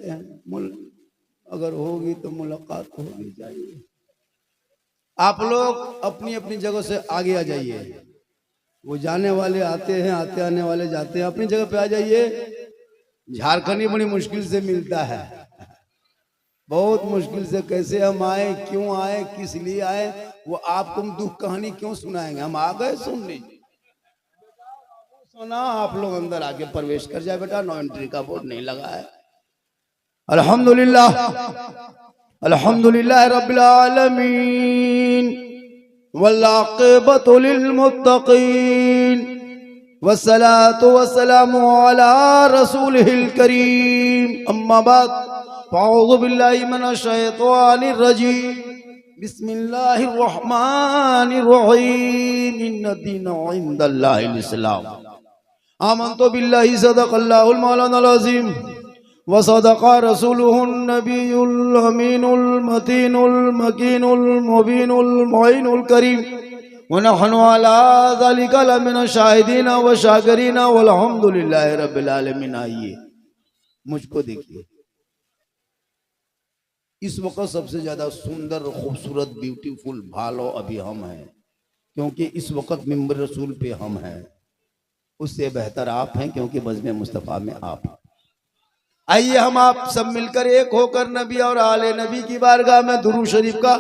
कहते हैं, अगर होगी तो मुलाकात होगी जाइए। आप लोग अपनी अपनी जगह से आगे आ जाइए। वो जाने वाले आते हैं, आते आने वाले जाते हैं, अपनी जगह पे आ जाइए। झारखंडी बड़ी मुश्किल से मिलता है, बहुत मुश्किल से। कैसे हम आए, क्यों आए, किस लिए आए, वो आपको हम दुख कहानी क्यों सुनाएंगे। हम आ गए सुन लीजिए। सुना आप लोग अंदर आके प्रवेश कर जाए बेटा, नो एंट्री का बोर्ड नहीं लगा है। अल्हम्दुलिल्लाह, अल्हम्दुलिल्लाह रब्बिल आलमीन, वल्लाक़िबतु लिल मुत्तक़ीन, वस्सलातु वस्सलामु अला रसूलिहिल करीम, अम्मा बाद, अऊज़ु बिल्लाहि मिनश शैतानिर रजीम, बिस्मिल्लाहिर रहमानिर रहीम, इन्ना दीना इंदल्लाहिल इस्लाम, आमन्तु बिल्लाहि सदक़ल्लाहुल मौलानाल अज़ीम व सदक़ा रसूलुहुन नबियुल अमीनुल मतीनुल मकीनुल मुबीनुल मुईनुल करीम, व नहनु अला ज़ालिका लमिन शाहिदीन व शाकिरीन वल्हम्दुलिल्लाहि रब्बिल आलमीन। आइए मुझको देखिए, इस वक्त सबसे ज्यादा सुंदर, खूबसूरत, ब्यूटीफुल भालो अभी हम हैं, क्योंकि इस वक्त मिंबर रसूल पे हम हैं। उससे बेहतर आप हैं, क्योंकि बज़्म मुस्तफ़ा में आप हैं। आइए हम आप सब मिलकर एक होकर नबी और आले नबी की बारगाह में दुरूद शरीफ का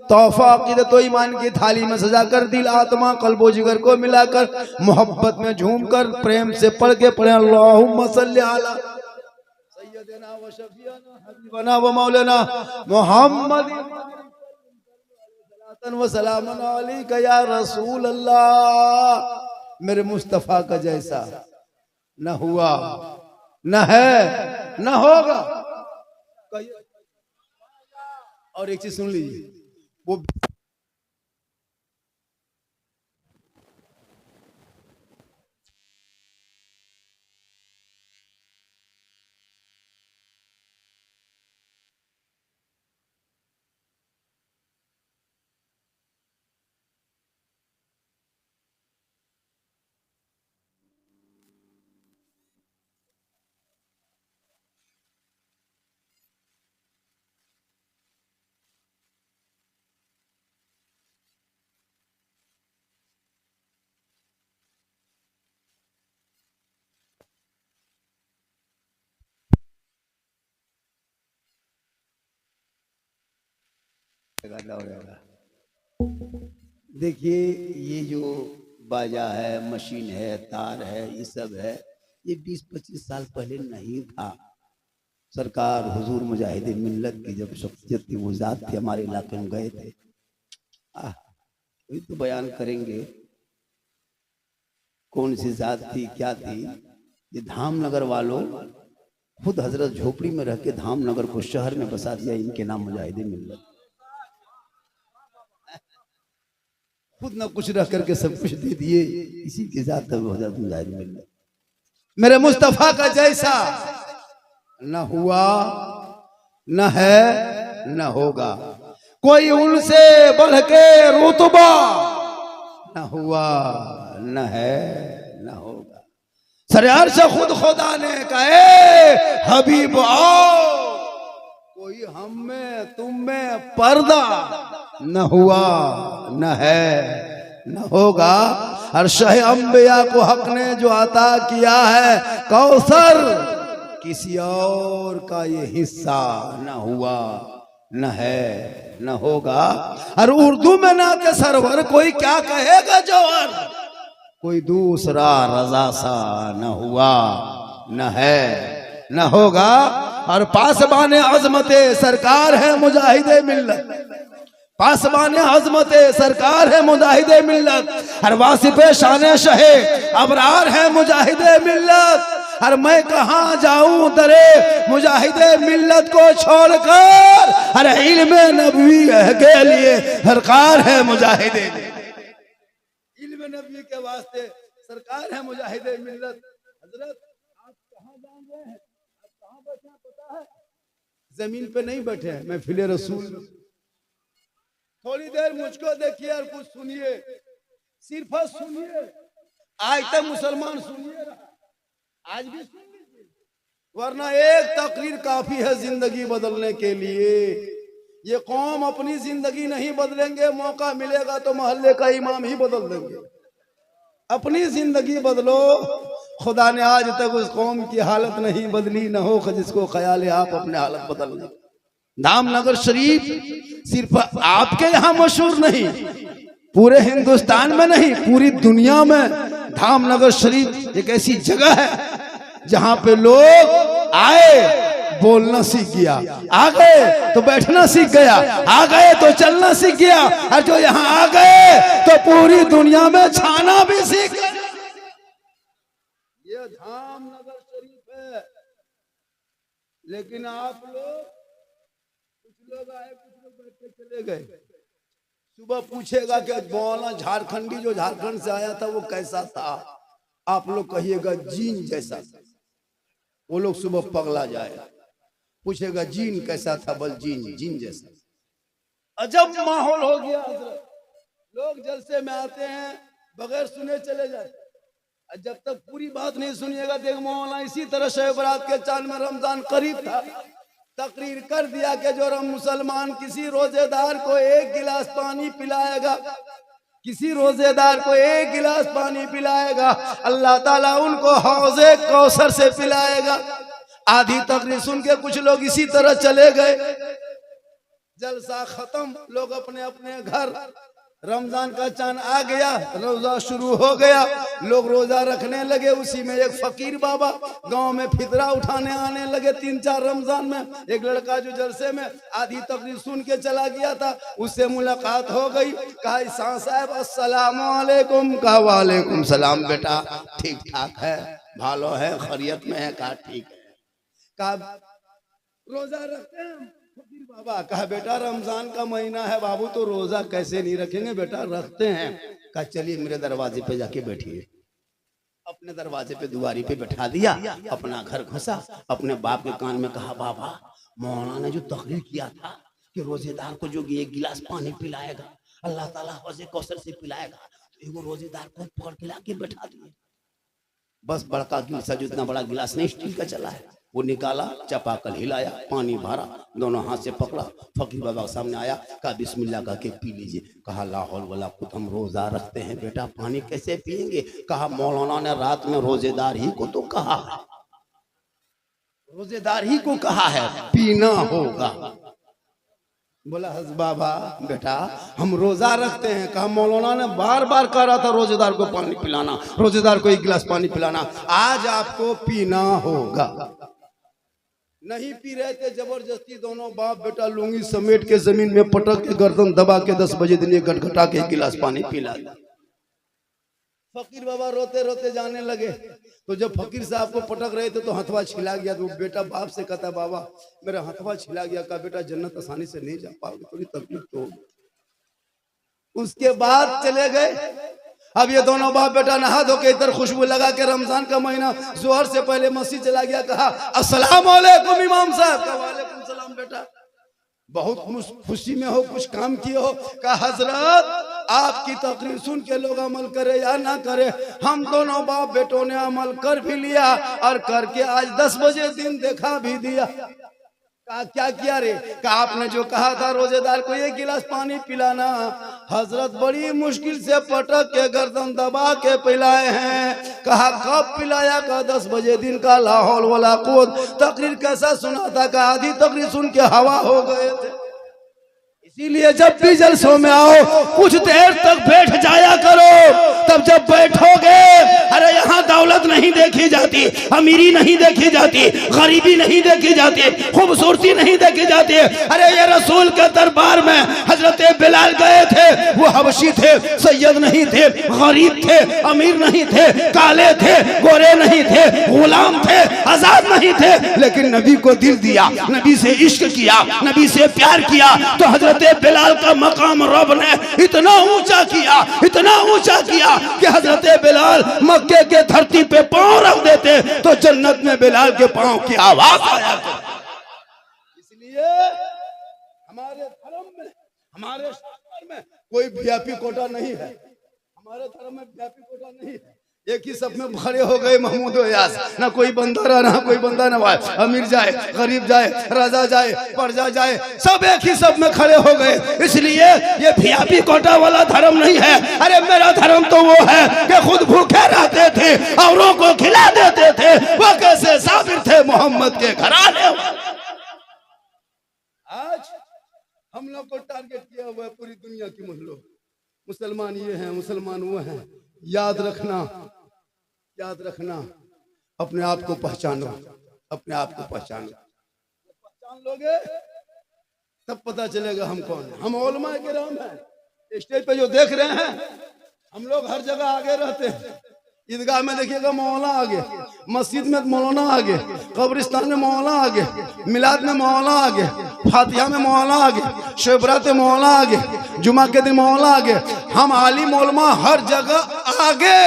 तोहफा अक़ीदत व ईमान की थाली में सजाकर दिल, आत्मा, क़ल्ब व जिगर को मिलाकर मोहब्बत में झूमकर प्रेम से पढ़ के पढ़े अल्लाहुम्मा सल्ली अला सय्यदना व शफीअना हबीबना व मौलाना मुहम्मद व सलामन अलैका या रसूल अल्लाह। मेरे मुस्तफ़ा का जैसा न हुआ, न है, न होगा। और एक चीज सुन लीजिए, वो देखिए, ये जो बाजा है, मशीन है, तार है, ये सब है, ये 20-25 साल पहले नहीं था। सरकार हुजूर मुजाहिद मिल्लत की जब शख्सियत थी, वो जात थे, हमारे इलाके में गए थे। वही तो बयान करेंगे कौन सी जात थी, क्या थी। ये धामनगर वालों खुद हजरत झोपड़ी में रह के धामनगर को शहर में बसा दिया, इनके नाम मुजाहिद मिल्लत। खुद न कुछ रह करके सब कुछ दे दिए, इसी के साथ हजरत मुजाहिद मिल्लत। मेरे मुस्तफा का जैसा न हुआ, न है, न होगा। कोई उनसे बढ़ के रुतबा न हुआ, न है, न होगा। सरयार से खुद खुदा ने कहे हबीब आओ, कोई हम में तुम में पर्दा न हुआ, न है, न होगा। हर शह अंबिया को हक ने जो अता किया है कौसर, किसी और का ये हिस्सा न हुआ, न है, न होगा। और उर्दू में ना के सरवर कोई क्या कहेगा जौहर, कोई दूसरा रजा सा न हुआ, न है, न होगा। और पासबान अजमत सरकार है मुजाहिद मिल्लत, पासबान अजमत सरकार है मुजाहिद मिल्लत। हर वासिफ शान शहे अबरार है मुजाहिद मिल्लत। और मैं कहाँ जाऊं दरे मुजाहिद मिल्लत को छोड़कर, हर इल्म नबवी के लिए सरकार है मुजाहिद, इल्म नबी के वास्ते सरकार है मुजाहिद मिल्लत। हजरत आप कहाँ जान रहे हैं, आप कहाँ बैठे हैं पता है? जमीन पे नहीं बैठे हैं, मैं फिले रसूल। थोड़ी देर मुझको देखिए और कुछ सुनिए, सिर्फ सुनिए। आज तक मुसलमान सुनिए, आज भी सुन लीजिए। वरना एक तकरीर काफी है जिंदगी बदलने के लिए। ये कौम अपनी जिंदगी नहीं बदलेंगे, मौका मिलेगा तो मोहल्ले का इमाम ही बदल देंगे। अपनी जिंदगी बदलो। खुदा ने आज तक उस कौम की हालत नहीं बदली, न हो जिसको ख्याल है आप अपने हालत बदल लें। धामनगर शरीफ सिर्फ आपके यहाँ मशहूर नहीं, पूरे हिंदुस्तान में नहीं, पूरी दुनिया में धामनगर शरीफ एक ऐसी जगह है जहां पे लोग आए बोलना सीख गया, आ गए तो बैठना सीख गया, आ गए तो चलना सीख गया, और जो यहाँ आ गए तो पूरी दुनिया में छाना भी सीख गया। ये धामनगर शरीफ है। लेकिन आप लोग, कुछ लोग आए, कुछ लोग बैठ के चले गए। सुबह पूछेगा कि मौलाना झारखंडी जो झारखंड से आया था वो कैसा था, आप लोग कहिएगा जीन जैसा था। वो लोग सुबह पगला जाएगा। पूछेगा जीन कैसा था, बल जीन जैसा। अजब माहौल हो गया हजरत। लोग जलसे में आते हैं, बगैर सुने चले जाते। जब तक पूरी बात नहीं सुनिएगा, देख मौलाना इसी तरह शब बरात के चांद में रमजान करीब था, तकरीर कर दिया कि जो मुसलमान किसी रोजेदार को एक गिलास पानी पिलाएगा, किसी रोजेदार को एक गिलास पानी पिलाएगा, अल्लाह ताला उनको हौज़े कौसर से पिलाएगा। आधी तकरीर सुन के कुछ लोग इसी तरह चले गए। जलसा खत्म, लोग अपने अपने घर। रमजान का चांद आ गया, रोजा शुरू हो गया, लोग रोजा रखने लगे। उसी में एक फकीर बाबा गांव में फितरा उठाने आने लगे। 3-4 रमजान में एक लड़का जो जलसे में आधी तकरीर सुन के चला गया था, उससे मुलाकात हो गई। कहा ईसा साहब अस्सलामु अलैकुम। कहा वालेकुम सलाम बेटा, ठीक ठाक है, भालो है, खैरियत में है? कहा ठीक है। कहा रोजा रखते हैं फकीर बाबा? कहा बेटा रमजान का महीना है बाबू, तो रोजा कैसे नहीं रखेंगे बेटा, रखते हैं। कहा चलिए मेरे दरवाजे पे जाके बैठिए। अपने दरवाजे पे दुआरी पे बैठा दिया, अपना घर घुसा, अपने बाप के कान में कहा बाबा मौलाना ने जो तकरीर किया था कि रोजेदार को जो एक गिलास पानी पिलाएगा अल्लाह ताला हौज़े कौसर से पिलाएगा, तो एगो रोजेदार को पकड़ के लाके बैठा दिए। बस बड़का गिलास, जो इतना बड़ा गिलास नहीं स्टील का चला है, वो निकाला, चपाकल हिलाया, पानी भरा, दोनों हाथ से पकड़ा, फकीर बाबा के सामने आया। कहा बिस्मिल्लाह कह के पी लीजिए। कहा ला हौल वला कुव्वत, हम रोजा रखते हैं बेटा, पानी कैसे पिएंगे? कहा मौलाना ने रात में रोजेदार ही को तो कहा है, रोजेदार ही को कहा है पीना होगा। बोला हज बाबा बेटा हम रोजा रखते हैं। कहा मौलाना ने बार बार कह रहा था रोजेदार को पानी पिलाना, रोजेदार को 1 गिलास पानी पिलाना, आज आपको पीना होगा। नहीं पी रहे थे, जबरदस्ती दोनों बाप बेटा लुंगी समेट के जमीन में पटक के गर्दन दबा के 10 बजे दिन गटगटा के 1 गिलास पानी पिला दिया। फकीर बाबा रोते रोते जाने लगे। तो जब फकीर साहब को पटक रहे थे तो हथवा छिला गया। तो बेटा बाप से कहता बाबा मेरा हथवा छिला गया। कहा बेटा जन्नत आसानी से नहीं जा पाओगे, थोड़ी तकलीफ तो होगी। उसके बाद चले गए। अब ये दोनों बाप बेटा नहा धो के इधर खुशबू लगा के रमजान का महीना जोहर से पहले मस्जिद चला गया। कहा अस्सलाम वालेकुम इमाम साहब। कहा वालेकुम सलाम बेटा, बहुत खुशी में हो, कुछ काम किए हो? कहा हजरत आपकी तकरीर सुन के लोग अमल करे या ना करे, हम दोनों बाप बेटों ने अमल कर भी लिया और करके आज 10 बजे दिन देखा भी दिया। कहा क्या किया रे? कहा आपने जो कहा था रोजेदार को 1 गिलास पानी पिलाना, हजरत बड़ी मुश्किल से पटक के गर्दन दबा के पिलाए हैं। कहा कब पिलाया? कहा 10 बजे दिन का। ला हौल वला कुव्वत। तकरीर कैसा सुना था? कहा आधी तकरीर सुन के हवा हो गए थे। इसीलिए जब भी जलसों में आओ कुछ देर तक बैठ जाया करो। तब जब बैठोगे, अरे यहाँ दौलत नहीं देखी जाती, अमीरी नहीं देखी जाती, गरीबी नहीं देखी जाती, खूबसूरती नहीं देखी जाती। अरे ये रसूल के दरबार में हजरत बिलाल गए थे, वो हबशी थे, सैयद नहीं थे, गरीब थे, अमीर नहीं थे, काले थे, गोरे नहीं थे, गुलाम थे, आजाद नहीं थे, लेकिन नबी को दिल दिया, नबी से इश्क किया, नबी से प्यार किया। तो हजरत बिलाल का मकाम रब ने इतना ऊंचा किया, इतना ऊंचा किया कि हजरत बिलाल मक्के के धरती पे पांव रख देते तो जन्नत में बिलाल के पांव की आवाज आया करती। इसलिए हमारे धर्म में, हमारे शास्त्र में कोई वीआईपी कोटा नहीं है, हमारे धर्म में वीआईपी कोटा नहीं है। एक ही सब में खड़े हो गए महमूद यास, ना कोई बंदा रहा ना कोई बंदा नवाज, अमीर जाए गरीब जाए राजा जाए प्रजा जाए, सब एक ही सब में खड़े हो गए। इसलिए ये वीआईपी कोटा वाला धर्म नहीं है। अरे मेरा धर्म तो वो है कि खुद भूखे रहते थे औरों को खिला देते थे। वो कैसे साबिर थे मोहम्मद के घराने। आज हम लोग को टारगेट किया हुआ है पूरी दुनिया की मुसलमान ये हैं मुसलमान वो हैं। याद रखना अपने आप को पहचानो, अपने आप को पहचान लोगे तब पता चलेगा हम कौन है। हम उलमा किराम हैं। स्टेज पे जो देख रहे हैं हम लोग हर जगह आगे रहते हैं। ईदगाह में देखिएगा मौलाना आगे, मस्जिद में मौलाना आगे, कब्रिस्तान में मौलाना आगे, मिलाद में मौलाना आगे, फातिहा में मौलाना आगे, शबरात में मौलाना आगे, जुमा के दिन मौलाना आगे। हम आलिम उलमा हर जगह आगे,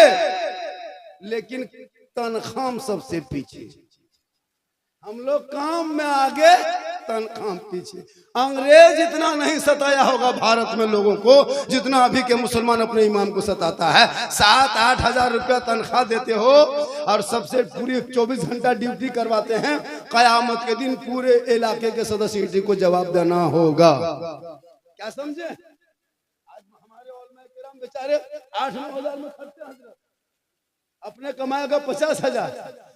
लेकिन तनख्वाह सबसे पीछे। हम लोग काम में आगे, तनख्वाह पीछे। अंग्रेज इतना नहीं सताया होगा भारत में लोगों को जितना अभी के मुसलमान अपने इमाम को सताता है। 7-8 हजार रुपया तनख्वाह देते हो और सबसे पूरी 24 घंटा ड्यूटी करवाते हैं। कयामत के दिन पूरे इलाके के सदस्य को जवाब देना होगा। क्या समझे? आज हमारे उलमा किराम बेचारे 8-9 हजार में खर्चे हैं, अपने कमाएगा 50 हजार।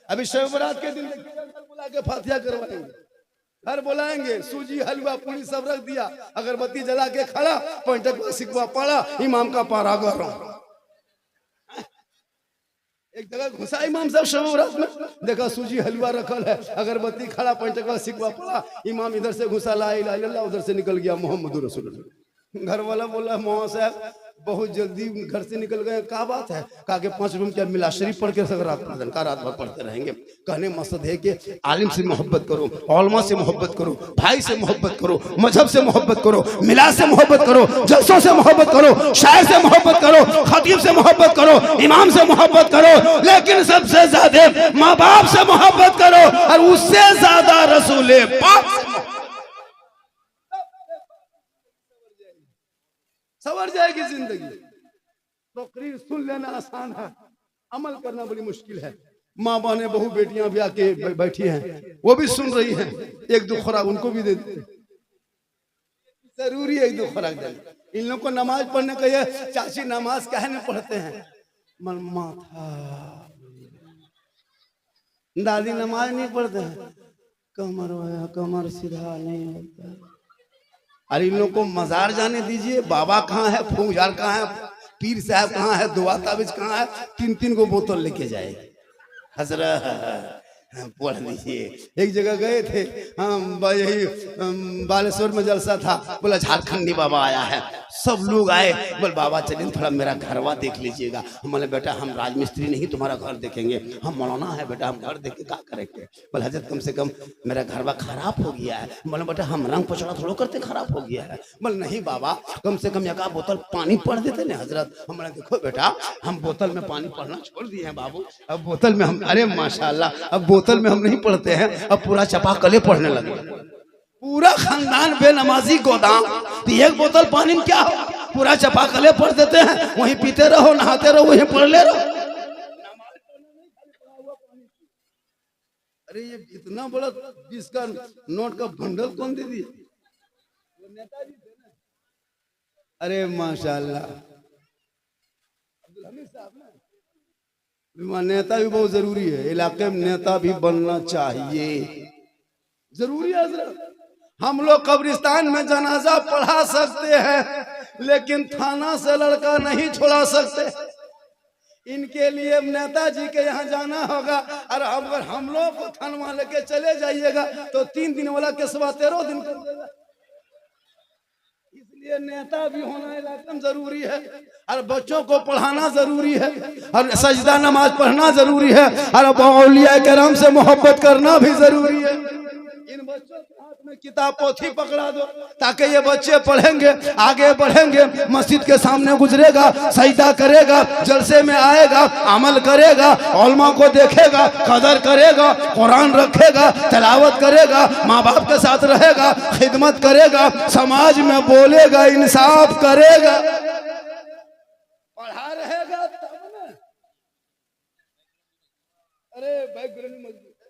अभी शब-ए-बरात के दिन बुला के फातिहा करवाएंगे, घर बुलाएंगे, सूजी हलवा पूरी सब रख दिया, अगरबत्ती जला के खड़ा, पंटक सिकवा पड़ा, इमाम का पारा गरम। एक जगह घुसा इमाम साहब शब-ए-बरात में, देखा सूजी हलवा रखल है, अगरबत्ती खड़ा, पंटक सिकवा पड़ा, इमाम इधर से घुसा ला इलाहा इल्लल्लाह, उधर से निकल गया मोहम्मद रसूलुल्लाह। घर वाला बोला मौला साहब बहुत जल्दी घर से निकल गए, क्या बात है? कहा कि 5 रूम क्या मिला शरीफ पढ़ के रात भर पढ़ते रहेंगे। कहने मकसद है कि आलिम से मोहब्बत करो, उलमा से मोहब्बत करो, भाई से मोहब्बत करो, मजहब से मोहब्बत करो, मिलाद से मोहब्बत करो, जलसों से मोहब्बत करो, शायर से मोहब्बत करो, खतीब से मोहब्बत करो, इमाम से मोहब्बत करो, लेकिन सबसे ज्यादा माँ बाप से मोहब्बत करो और उससे ज्यादा रसूले पाक सवर जाएगी जिंदगी। तकरीर सुन लेना आसान है, अमल करना बड़ी मुश्किल है। माँ बहने बहू बेटियां भी आके बैठी हैं, वो भी सुन रही हैं। एक दो खुराक उनको भी दे दे, जरूरी है एक दो खुराक देना। इन लोगों को नमाज पढ़ने का ये चाची नमाज काहे नहीं पढ़ते हैं? मन माथा दादी नमाज नहीं पढ़ते हैं, कमर सीधा नहीं होता। अरे इन लोग को मजार जाने दीजिए। बाबा कहाँ है, फूंजार कहाँ है, पीर साहब कहाँ है, दुआ ताबीज कहाँ है? 3-3 को बोतल लेके जाए। हजरत पढ़ लीजिए। एक जगह गए थे हम, यही बालेश्वर में जलसा था, बोला झारखंडी बाबा आया है, सब लोग आए, बोल बाबा चलिए थोड़ा मेरा घरवा देख लीजिएगा। हम बोले बेटा हम राजमिस्त्री नहीं तुम्हारा घर देखेंगे, हम मौलाना है बेटा, हम घर देख के क्या करेंगे? बोले हजरत कम से कम मेरा घरवा खराब हो गया है। बोले बेटा हम रंग पचड़ा थोड़ा करते खराब हो गया है। बोले नहीं बाबा कम से कम 1 बोतल पानी पढ़ देते ना हजरत। हम बोले देखो बेटा हम बोतल में पानी पढ़ना छोड़ दिए हैं बाबू, अब बोतल में हम, अरे माशाल्लाह अब बोतल में हम नहीं पढ़ते हैं, अब पूरा चपाकले पढ़ने लगे। पूरा खानदान बेनमाजी गोदाम, तो 1 बोतल पानी में क्या हो? पूरा चपाकले पढ़ देते हैं, वहीं पीते रहो नहाते रहो वहीं पढ़ ले रहो। अरे ये इतना बड़ा 20 का नोट का बंडल कौन दे दिया? नेताजी थे ना। अरे माशाल्लाह अब्दुल हमीद साहब ना। नेता भी बहुत जरूरी है, इलाके में नेता भी बनना चाहिए, जरूरी है हजरत। हम लोग कब्रिस्तान में जनाजा पढ़ा सकते हैं, लेकिन थाना से लड़का नहीं छोड़ा सकते। इनके लिए नेताजी के यहाँ जाना होगा, और अगर हम लोग को थाना लेके चले जाइएगा तो 3 दिन वाला केसवा 13 दिन कर देगा। इसलिए नेता भी होना इलाके में जरूरी है, और बच्चों को पढ़ाना जरूरी है, और सजदा नमाज पढ़ना जरूरी है, और औलिया किराम से मोहब्बत करना भी जरूरी है। इन बच्चों के हाथ में किताब पोथी पकड़ा दो, ताकि ये बच्चे पढ़ेंगे, आगे बढ़ेंगे, मस्जिद के सामने गुजरेगा, सजदा करेगा, जलसे में आएगा, अमल करेगा, उलमा को देखेगा, कदर करेगा, कुरान रखेगा, तिलावत करेगा, माँ बाप के साथ रहेगा, खिदमत करेगा, समाज में बोलेगा, इंसाफ करेगा, पढ़ा रहेगा तब ना। अरे बैकग्राउंड मजबूत है,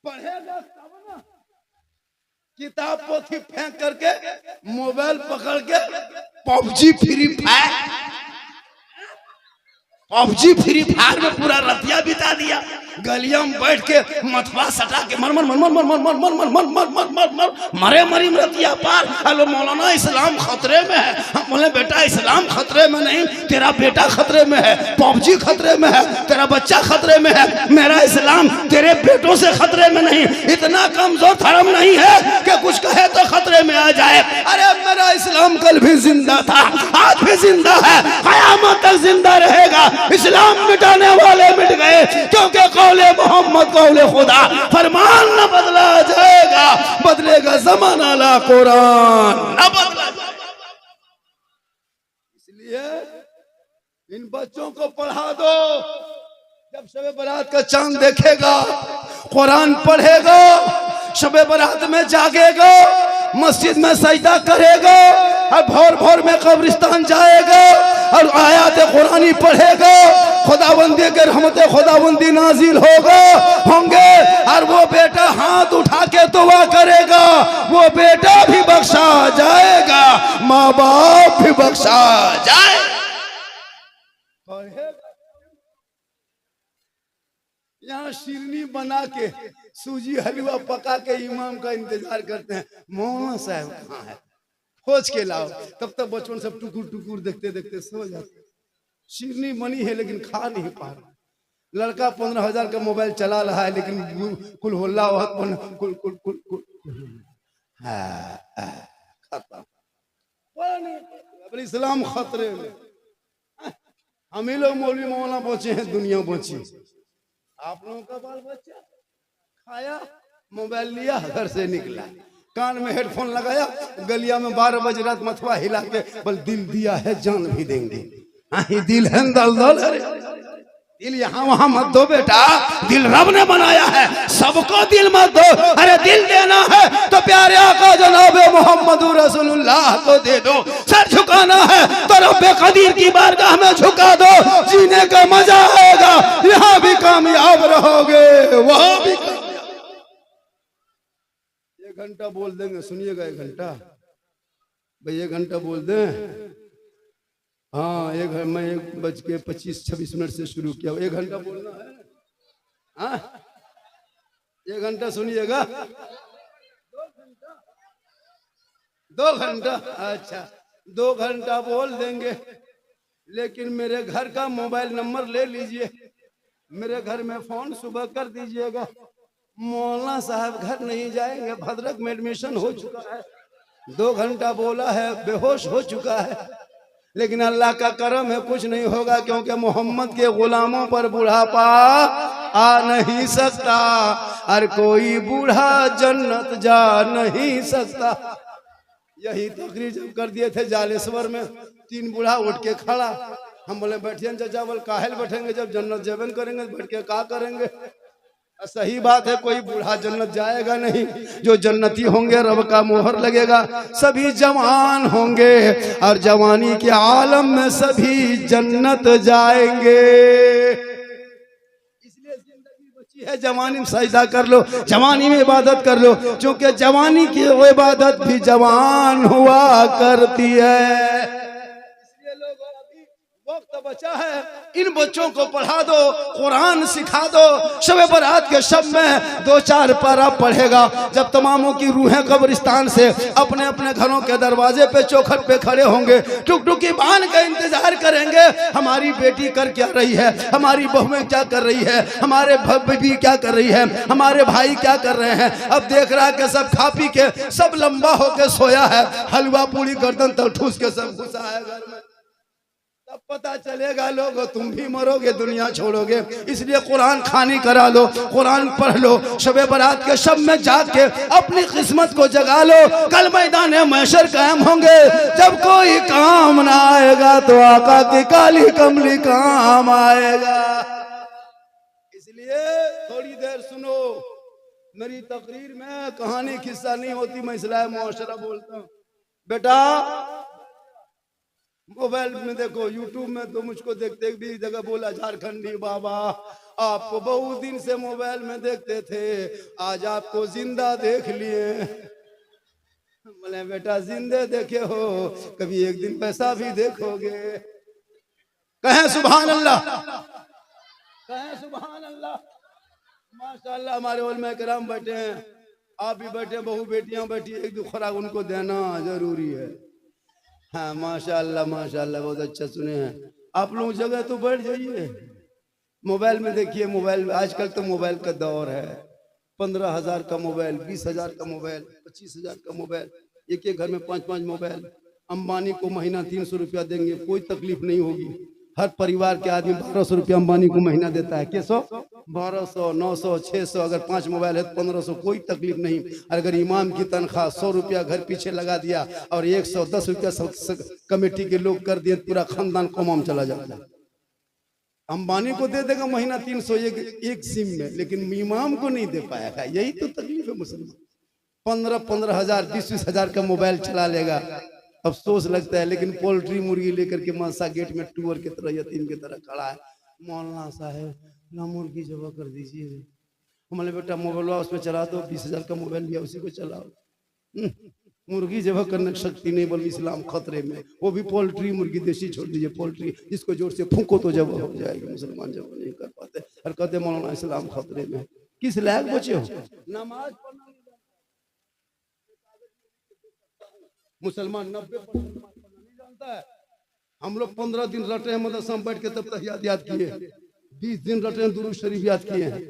पढ़ेगा तब ना। किताब पोथी फेंक करके मोबाइल पकड़ के पबजी फ्री फायर में पूरा रतिया बिता दिया। गलिया में बैठ के मथवा सटा के मर मर मर मर मर मर मर मर मर मर मर मर मर मर मरे मरी रतिया पार। हेलो मौलाना, इस्लाम खतरे में है। हम बोले बेटा इस्लाम खतरे में नहीं, तेरा बेटा खतरे में है, पबजी खतरे में है, तेरा बच्चा खतरे में है। मेरा इस्लाम तेरे बेटों से खतरे में नहीं, इतना कमजोर धर्म नहीं है कि कुछ कहे तो खतरे में आ जाए। अरे मेरा इस्लाम कल भी जिंदा था, आज भी जिंदा है, कयामत तक जिंदा रहेगा। इस्लाम मिटाने वाले मिट गए, क्योंकि कौले मोहम्मद कौले खुदा, फरमान न बदला जाएगा, बदलेगा जमाना ला कुरान न बदला जाएगा। इसलिए इन बच्चों को पढ़ा दो। जब शबे बारात का चांद देखेगा, कुरान पढ़ेगा, शबे बारात में जागेगा, मस्जिद में सजदा करेगा, और भोर भोर में कब्रिस्तान जाएगा और आयात कुरानी पढ़ेगा, खुदाबंदी के रहमत खुदाबंदी नाजिल होंगे, और वो बेटा हाथ उठा के दुआ करेगा, वो बेटा भी बख्शा जाएगा, माँ बाप भी बख्शा जाए। यहाँ शिरनी बना के सूजी हलवा पका के इमाम का इंतजार करते हैं, मौलाना साहब कहाँ है, खोज के लाओ। तब तक बचपन सब टुकुर टुकुर देखते देखते सो जाते। शिरनी बनी है लेकिन खा नहीं पा रहा। लड़का 15,000 का मोबाइल चला रहा है, लेकिन कुल होल्ला कुल कुल कुल कुल अपने इस्लाम खतरे में। हम ही लोग मौलवी मौलाना पहुंचे हैं, दुनिया पहुंची। आप लोगों का बाल बच्चा खाया, मोबाइल लिया, घर से निकला, कान में हेडफोन लगाया, गलिया में 12 बजे रात मथवा हिला के बल दिल दिया है जान भी देंगे। दिल है दल दल, दिल यहाँ वहां मत दो बेटा, दिल रब ने बनाया है, सबको दिल मत दो। अरे दिल देना है तो प्यारे आका जनाब मोहम्मद रसूलुल्लाह को दे दो। सर झुकाना है तो रब्बे कदीर की बारगाह में झुका दो, जीने का मजा आएगा, यहाँ भी कामयाब रहोगे, वहां भी। 1 घंटा बोल देंगे, सुनिएगा 1 घंटा भाई, 1 घंटा बोल दें। हाँ, 1:25-26 से शुरू किया, 1 घंटा बोलना है। हाँ 1 घंटा सुनिएगा, 2 घंटा, अच्छा 2 घंटा बोल देंगे। लेकिन मेरे घर का मोबाइल नंबर ले लीजिए, मेरे घर में फोन सुबह कर दीजिएगा। मौलाना साहब घर नहीं जाएंगे, भद्रक में एडमिशन हो चुका है, 2 घंटा बोला है, बेहोश हो चुका है। लेकिन अल्लाह का करम है, कुछ नहीं होगा, क्योंकि मोहम्मद के गुलामों पर बुढ़ापा आ नहीं सकता, और कोई बूढ़ा जन्नत जा नहीं सकता। यही तकरीर जब कर दिए थे जालेश्वर में, 3 बूढ़ा उठ के खड़ा। हम बोले बैठिए चाचा, बोल काहेल बैठेंगे, जब जन्नत जेबन करेंगे बैठ के क्या करेंगे। सही बात है, कोई बूढ़ा जन्नत जाएगा नहीं। जो जन्नती होंगे रब का मोहर लगेगा, सभी जवान होंगे, और जवानी के आलम में सभी जन्नत जाएंगे। इसलिए जिंदगी बची है, जवानी में सजदा कर लो, जवानी में इबादत कर लो, क्योंकि जवानी की इबादत भी जवान हुआ करती है। वक्त बचा है, इन बच्चों को पढ़ा दो, कुरान सिखा दो। शबे बारात के शब में 2-4 पारा पढ़ेगा। जब तमामों की रूहें कब्रिस्तान से अपने अपने घरों के दरवाजे पे चौखट पे खड़े होंगे, टुकटुकी बांध का इंतजार करेंगे, हमारी बेटी कर क्या रही है, हमारी बहुएं क्या कर रही है, हमारे बीबी क्या कर रही है, हमारे भाई क्या कर रहे हैं। अब देख रहा है कि सब खा पी के सब लंबा होके सोया है, हलवा पूरी गर्दन तक ठूस के सब घुसा है घर में। तब पता चलेगा लोगो, तुम भी मरोगे, दुनिया छोड़ोगे। इसलिए कुरान खानी करा लो, कुरान पढ़ लो, शबे बारात के शब में जाग के अपनी किस्मत को जगा लो। कल मैदान महशर कायम होंगे, जब कोई काम ना आएगा तो आका की काली कमली काम आएगा। इसलिए थोड़ी देर सुनो, मेरी तकरीर में कहानी किस्सा नहीं होती, मैं इस्लाह मुआशरा बोलता हूँ। बेटा मोबाइल में देखो, यूट्यूब में तो मुझको देखते भी जगह बोला झारखंडी बाबा, आपको बहुत दिन से मोबाइल में देखते थे, आज आपको जिंदा देख लिए। बोले बेटा जिंदे देखे हो, कभी एक दिन पैसा भी देखोगे। कहें सुभान अल्लाह, कहें सुभान अल्लाह। माशाअल्लाह हमारे उलमा किराम बैठे हैं, आप भी बैठे, बहू बेटियां बैठी, एक दो खुराक उनको देना जरूरी है। हाँ माशाअल्लाह माशाअल्लाह, बहुत अच्छा सुने हैं आप लोग। जगह तो बैठ जाइए, मोबाइल में देखिए। मोबाइल आजकल तो मोबाइल का दौर है। 15,000 का मोबाइल, 20,000 का मोबाइल, 25,000 का मोबाइल, एक एक घर में 5-5 मोबाइल। अंबानी को महीना 300 रुपया देंगे, कोई तकलीफ नहीं होगी। हर परिवार के आदमी 1200 रुपया अंबानी को महीना देता है। कैसो 1200, 900, 600, अगर 5 मोबाइल है तो 1500, कोई तकलीफ नहीं। अगर इमाम की तनख्वाह 100 रुपया घर पीछे लगा दिया और 110 रुपया कमेटी के लोग कर दिए, पूरा खानदान कमाम चला जाता है। अंबानी को दे देगा महीना 300 एक सिम में, लेकिन इमाम को नहीं दे पाएगा। यही तो तकलीफ है मुसलमान। 15-15 हजार, 20-20 हजार का मोबाइल चला लेगा, अफसोस लगता है। लेकिन पोल्ट्री मुर्गी लेकर के मासा गेट में टूअर की तरह, यतीम की तरह खड़ा है। मौलाना साहब ना मुर्गी जबा कर दीजिए। हमारे बेटा मोबाइल उसमें चला दो, 20,000 का मोबाइल लिया, उसी को चलाओ। मुर्गी जबा करने की शक्ति नहीं, बल्कि इस्लाम खतरे में। वो भी पोल्ट्री मुर्गी, देसी छोड़ दीजिए। पोल्ट्री जिसको जोर से फूको तो जब हो जाएगी। मुसलमान जब नहीं कर पाते और कहते मौलाना इस्लाम खतरे में। किस लायक बचे हो? नमाज पढ़ना मुसलमान 90% नहीं जानता है। हम लोग 15 दिन रटे हैं मदरसा में बैठ के, तब तहियात याद किए। 20 दिन रटे हैं दुरूद शरीफ याद किए हैं।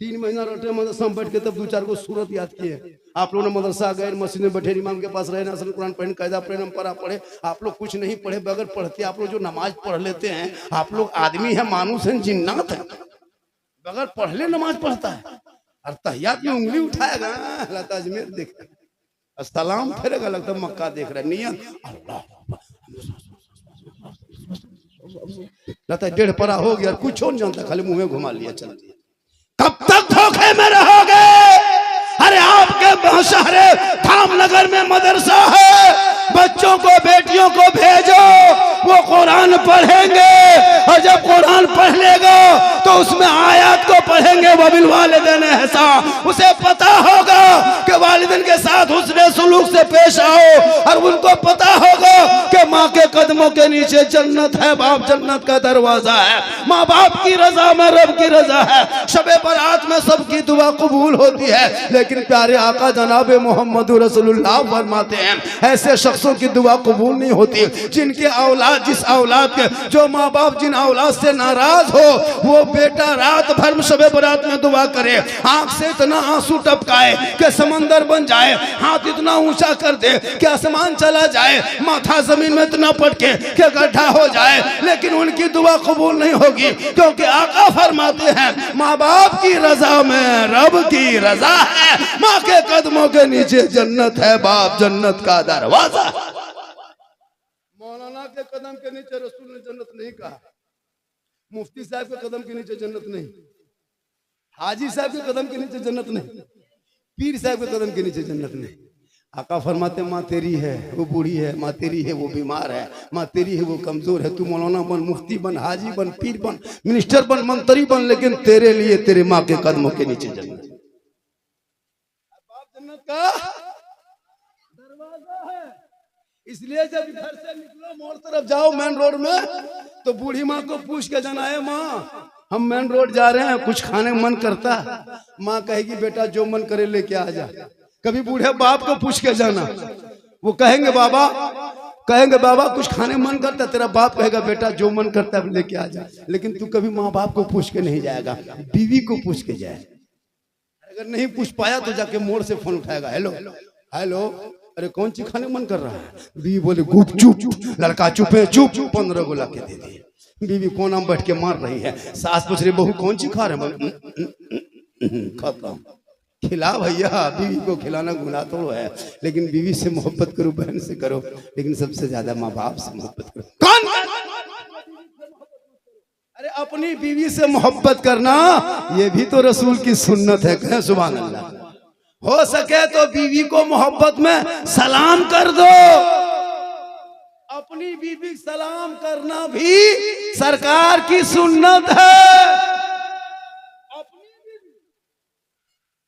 3 महीना रटे हैं मदरसा में बैठ के, तब 2-4 को सूरत याद किए। आप लोगों ने मदरसा गए, मस्जिद में बैठे, इमाम के पास रहे, नसल कुरान पढ़े, कायदा पढ़े, नंपरा पढ़े। आप लोग कुछ नहीं पढ़े, बगैर पढ़ते आप लोग जो नमाज पढ़ लेते हैं। आप लोग आदमी है, मानुस है, जिन्नात है, बगैर पढ़ले नमाज पढ़ता है। और तहियात में उंगली उठाएगा, लता अजमेर देख सलाम फेरेगा, लगता मक्का देख रहा है। नियत अल्लाह, लगता है 1.5 परा हो गया, कुछ नहीं जानता, खाली मुंह में घुमा लिया, चल दिया। कब तक धोखे में रहोगे? अरे आपके शहरे धामनगर में मदरसा है, बच्चों को बेटियों को भेजो, वो कुरान पढ़ेंगे। और जब कुरान पढ़ लेगा तो उसमें आयत को पढ़ेंगे, वबिल वालिदैन एहसान। उसे पता होगा कि वालिदैन के साथ हुस्न सुलूक से पेश आओ, और उनको पता होगा कि माँ के कदमों के नीचे जन्नत है, बाप जन्नत का दरवाजा है। माँ बाप की रजा में रब की रजा है। शबे बरात में सबकी दुआ कबूल होती है, लेकिन प्यारे आका जनाब मोहम्मद रसूलुल्लाह फरमाते हैं ऐसे शख्सों की दुआ कबूल नहीं होती जिनके औलाद, जिस औलाद के, जो माँ बाप जिन औलाद से नाराज हो, वो बेटा रात भर शबे बरात में दुआ करे, आंख से इतना आंसू टपकाए कि समंदर बन जाए, हाथ इतना ऊंचा कर दे कि आसमान चला जाए, माथा जमीन में इतना पटके कि गड्ढा हो जाए, लेकिन उनकी दुआ कबूल नहीं होगी। क्योंकि आका फरमाते हैं माँ बाप की रजा में रब की रजा है, माँ के कदमों के नीचे जन्नत है, बाप जन्नत का दरवाजा। मौलाना के कदम के नीचे रसूल ने जन्नत नहीं कहा, मुफ्ती साहब के कदम के नीचे जन्नत नहीं, हाजी साहब के कदम के नीचे जन्नत नहीं, पीर साहब के कदम के नीचे जन्नत नहीं। आका फरमाते माँ तेरी है वो बूढ़ी है, माँ तेरी है वो बीमार है, माँ तेरी है वो कमजोर है, तू मौलाना बन, मुफ्ती बन, हाजी बन, पीर बन, मिनिस्टर बन, मंत्री बन, लेकिन तेरे लिए तेरे माँ के कदमों के नीचे जन्नत। बाप जन्नत का दरवाजा है। इसलिए जब घर से निकलो, मोड़ तरफ जाओ मेन रोड में, तो बूढ़ी माँ को पूछ के जाना है माँ हम मेन रोड जा रहे हैं, कुछ खाने का मन करता। माँ कहेगी बेटा जो मन करे लेके आ जा। कभी बूढ़े बाप को पूछ के जाना, वो कहेंगे बाबा कुछ खाने मन करता, तेरा बाप कहेगा बेटा जो मन करता है लेके आ जा। लेकिन तू कभी माँ बाप को पूछ के नहीं जाएगा, बीवी को पूछ के जाए। अगर नहीं पूछ पाया तो जाके मोड़ से फोन उठाएगा, हेलो हेलो, अरे कौन सी खाने मन कर रहा है? बीवी बोले गुप चुप, लड़का चुप है, चुप 15 को ला के दे दिए। बीवी कोना में बैठ के मार रही है, सास पूछ रही बहू कौन सी खा रहे? खत्म। खिला भैया, बीवी को खिलाना गुनाह तो है, लेकिन बीवी से मोहब्बत करो, बहन से करो, लेकिन सबसे ज्यादा माँ बाप से मोहब्बत करो। कौन? अरे अपनी बीवी से मोहब्बत करना ये भी तो रसूल की सुन्नत है। कहें सुभान अल्लाह। हो सके तो बीवी को मोहब्बत में सलाम कर दो। अपनी बीवी सलाम करना भी सरकार की सुन्नत है।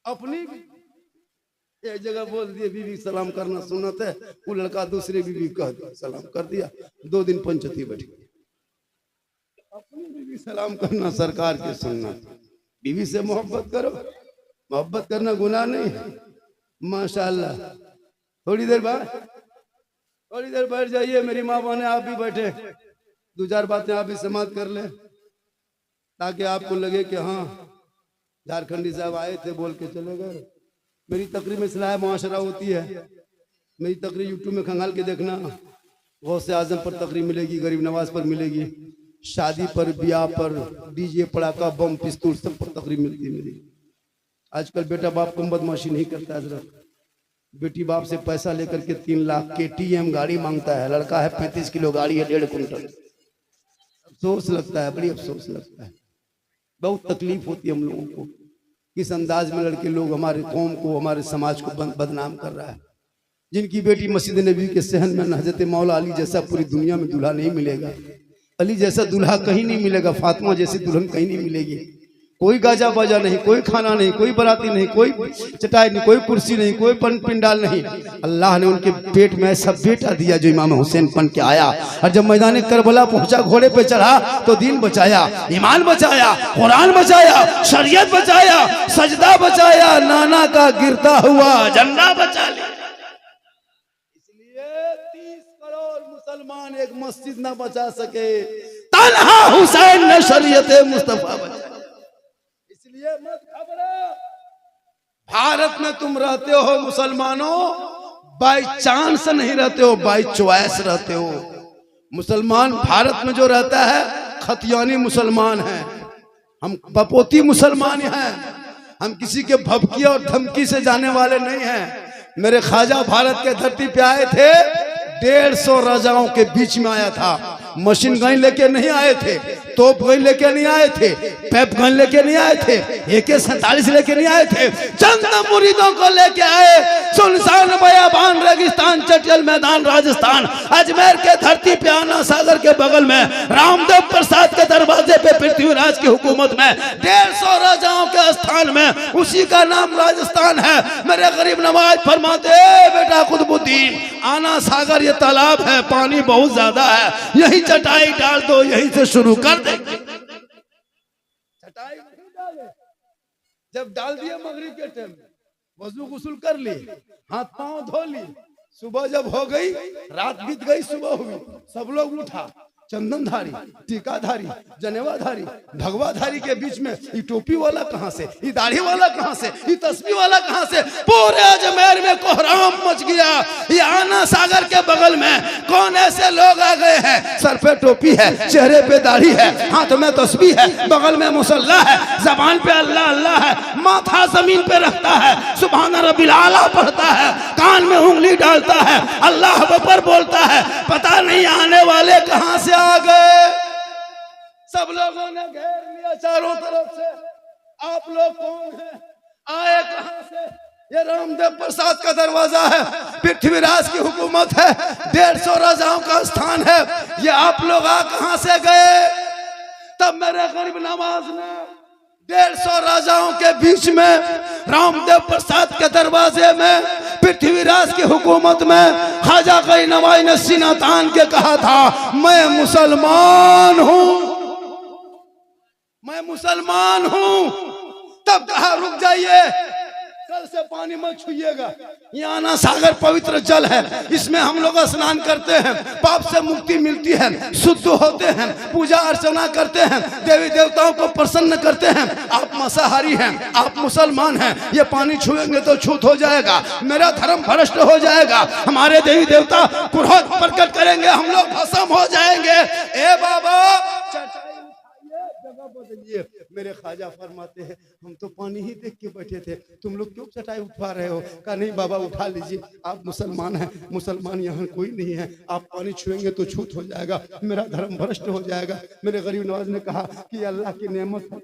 अपनी एक जगह बोल दिए बीवी सलाम करना सुन्नत है, वो लड़का दूसरे बीवी कह दिया सलाम कर दिया, 2 दिन पंचती बैठ गई। अपनी बीवी सलाम करना सरकार की सुन्नत। बीवी से मोहब्बत करो, मोहब्बत करना गुनाह नहीं है। माशाअल्लाह। थोड़ी देर बैठ जाइए, मेरी माँ बहने आप भी बैठे, 2-4 बातें आप भी समाप्त कर ले, ताकि आपको लगे कि हाँ झारखंडी साहब आए थे बोल के चले गए। मेरी तकरीर में इस्लाह मुआशरा होती है। मेरी तकरीर यूट्यूब में खंगाल के देखना, गौसे आजम पर तकरीर मिलेगी, गरीब नवाज पर मिलेगी, शादी पर, ब्याह पर, डीजे, पड़ाका, बम, पिस्तौल सब पर तकरीर मिलती है मेरी। आजकल बेटा बाप को बदमाशी नहीं करता हजरत। बेटी बाप से पैसा लेकर के 3 लाख KTM गाड़ी मांगता है, लड़का है 35 किलो गाड़ी है 1.5 कुंटल। अफसोस लगता है, बड़ी अफसोस लगता है, बहुत तकलीफ होती है हम लोगों को। किस अंदाज में लड़के लोग हमारे कौम को, हमारे समाज को बदनाम कर रहा है। जिनकी बेटी मस्जिद नबी के सहन में, हजरत मौला अली जैसा पूरी दुनिया में दूल्हा नहीं मिलेगा, अली जैसा दूल्हा कहीं नहीं मिलेगा, फातिमा जैसी दुल्हन कहीं नहीं मिलेगी। कोई गाजा बाजा नहीं, कोई खाना नहीं, कोई बराती नहीं, कोई चटाई नहीं, कोई कुर्सी नहीं, कोई पिंडाल नहीं। अल्लाह ने उनके पेट में ऐसा बेटा दिया जो इमाम हुसैन बन के आया, और जब मैदान करबला पहुंचा, घोड़े पे चढ़ा तो दीन बचाया, ईमान बचाया, कुरान बचाया, शरीयत बचाया, सजदा बचाया, नाना का गिरता हुआ झंडा बचा लिया। इसलिए 30 करोड़ मुसलमान एक मस्जिद ना बचा सके, तन्हा हुसैन ने शरीयत मुस्तफा बचाई। इसलिए मत घबरा। भारत में तुम रहते हो मुसलमानों, बाई चांस नहीं रहते हो, बाई चॉइस रहते हो। मुसलमान भारत में जो रहता है खतियानी मुसलमान है, हम बपोती मुसलमान हैं, हम किसी के भभकी और धमकी से जाने वाले नहीं हैं। मेरे ख्वाजा भारत के धरती पे आए थे, 150 राजाओं के बीच में आया था। मशीन गन लेके नहीं आए थे, तोप गन लेके नहीं आए थे, पेप गन लेके नहीं आए थे, AK-47 लेके नहीं आए थे, चंद मुरीदों को लेके आए। सुनसान बयाबान रेगिस्तान, चटियल मैदान राजस्थान, अजमेर के धरती पे, आना सागर के बगल में, रामदेव प्रसाद के दरवाजे पे, पृथ्वीराज की हुकूमत में, 150 राजाओं के स्थान में, उसी का नाम राजस्थान है। मेरे गरीब नवाज फरमाते, बेटा कुतुबुद्दीन, आना सागर ये तालाब है, पानी बहुत ज्यादा है, यही चटाई डाल दो, यहीं से शुरू कर देंगे। चटाई नहीं डाले, जब डाल दिया मगरिब के टाइम में, वजू गुस्ल कर ली, हाथ पांव धो ली, सुबह जब हो गई, रात बीत गई, सुबह हुई, सब लोग उठा, चंदनधारी, टीकाधारी, जनेवाधारी, भगवाधारी के बीच में ये टोपी वाला कहां से, ये दाढ़ी वाला कहां से, ये तस्बीह वाला कहां से। पूरे अजमेर में कोहराम मच गया। ये आना सागर के बगल में कौन ऐसे लोग आ गए हैं, सर पे टोपी है, चेहरे पे दाढ़ी है, हाथ में तस्बीह है, बगल में मुसल्ला है, जबान पे अल्लाह अल्लाह है, माथा जमीन पे रखता है, सुभान रब्बिल आला पढ़ता है, कान में उंगली डालता है, अल्लाह अकबर बोलता है। पता नहीं आने वाले कहां से आ गए। सब लोगों ने घेर लिया चारों तरफ से। आप लोग कौन हैं, आए कहां से? ये रामदेव प्रसाद का दरवाजा है, पृथ्वीराज की हुकूमत है, 150 राजाओं का स्थान है। ये आप लोग आ कहां से गए? तब मेरे गरीब नवाज ने 150 राजाओं के बीच में, रामदेव प्रसाद के दरवाजे में, पृथ्वीराज की हुकूमत में, ख्वाजा गरीब नवाज ने सीना तान के कहा था, मैं मुसलमान हूं, मैं मुसलमान हूं। तब कहा रुक जाइए, कल से पानी मत छुइएगा, यहाँ ना सागर पवित्र जल है, इसमें हम लोग स्नान करते हैं, पाप से मुक्ति मिलती है, शुद्ध होते हैं, पूजा अर्चना करते हैं, देवी देवताओं को प्रसन्न करते हैं। आप मांसाहारी हैं, आप मुसलमान हैं, ये पानी छुएंगे तो छूत हो जाएगा, मेरा धर्म भ्रष्ट हो जाएगा, हमारे देवी देवता क्रोध प्रकट करेंगे, हम लोग भस्म हो जाएंगे। ए बाबा जगह बदलिए। मेरे ख्वाजा फरमाते हैं, हम तो पानी ही देख के बैठे थे, तुम लोग क्यों चटाई उठा रहे हो? कहा नहीं बाबा उठा लीजिए, आप मुसलमान हैं, मुसलमान यहाँ कोई नहीं है, आप पानी छुएंगे तो छूत हो जाएगा, मेरा धर्म भ्रष्ट हो जाएगा। मेरे गरीब नवाज ने कहा कि अल्लाह की नेमत है,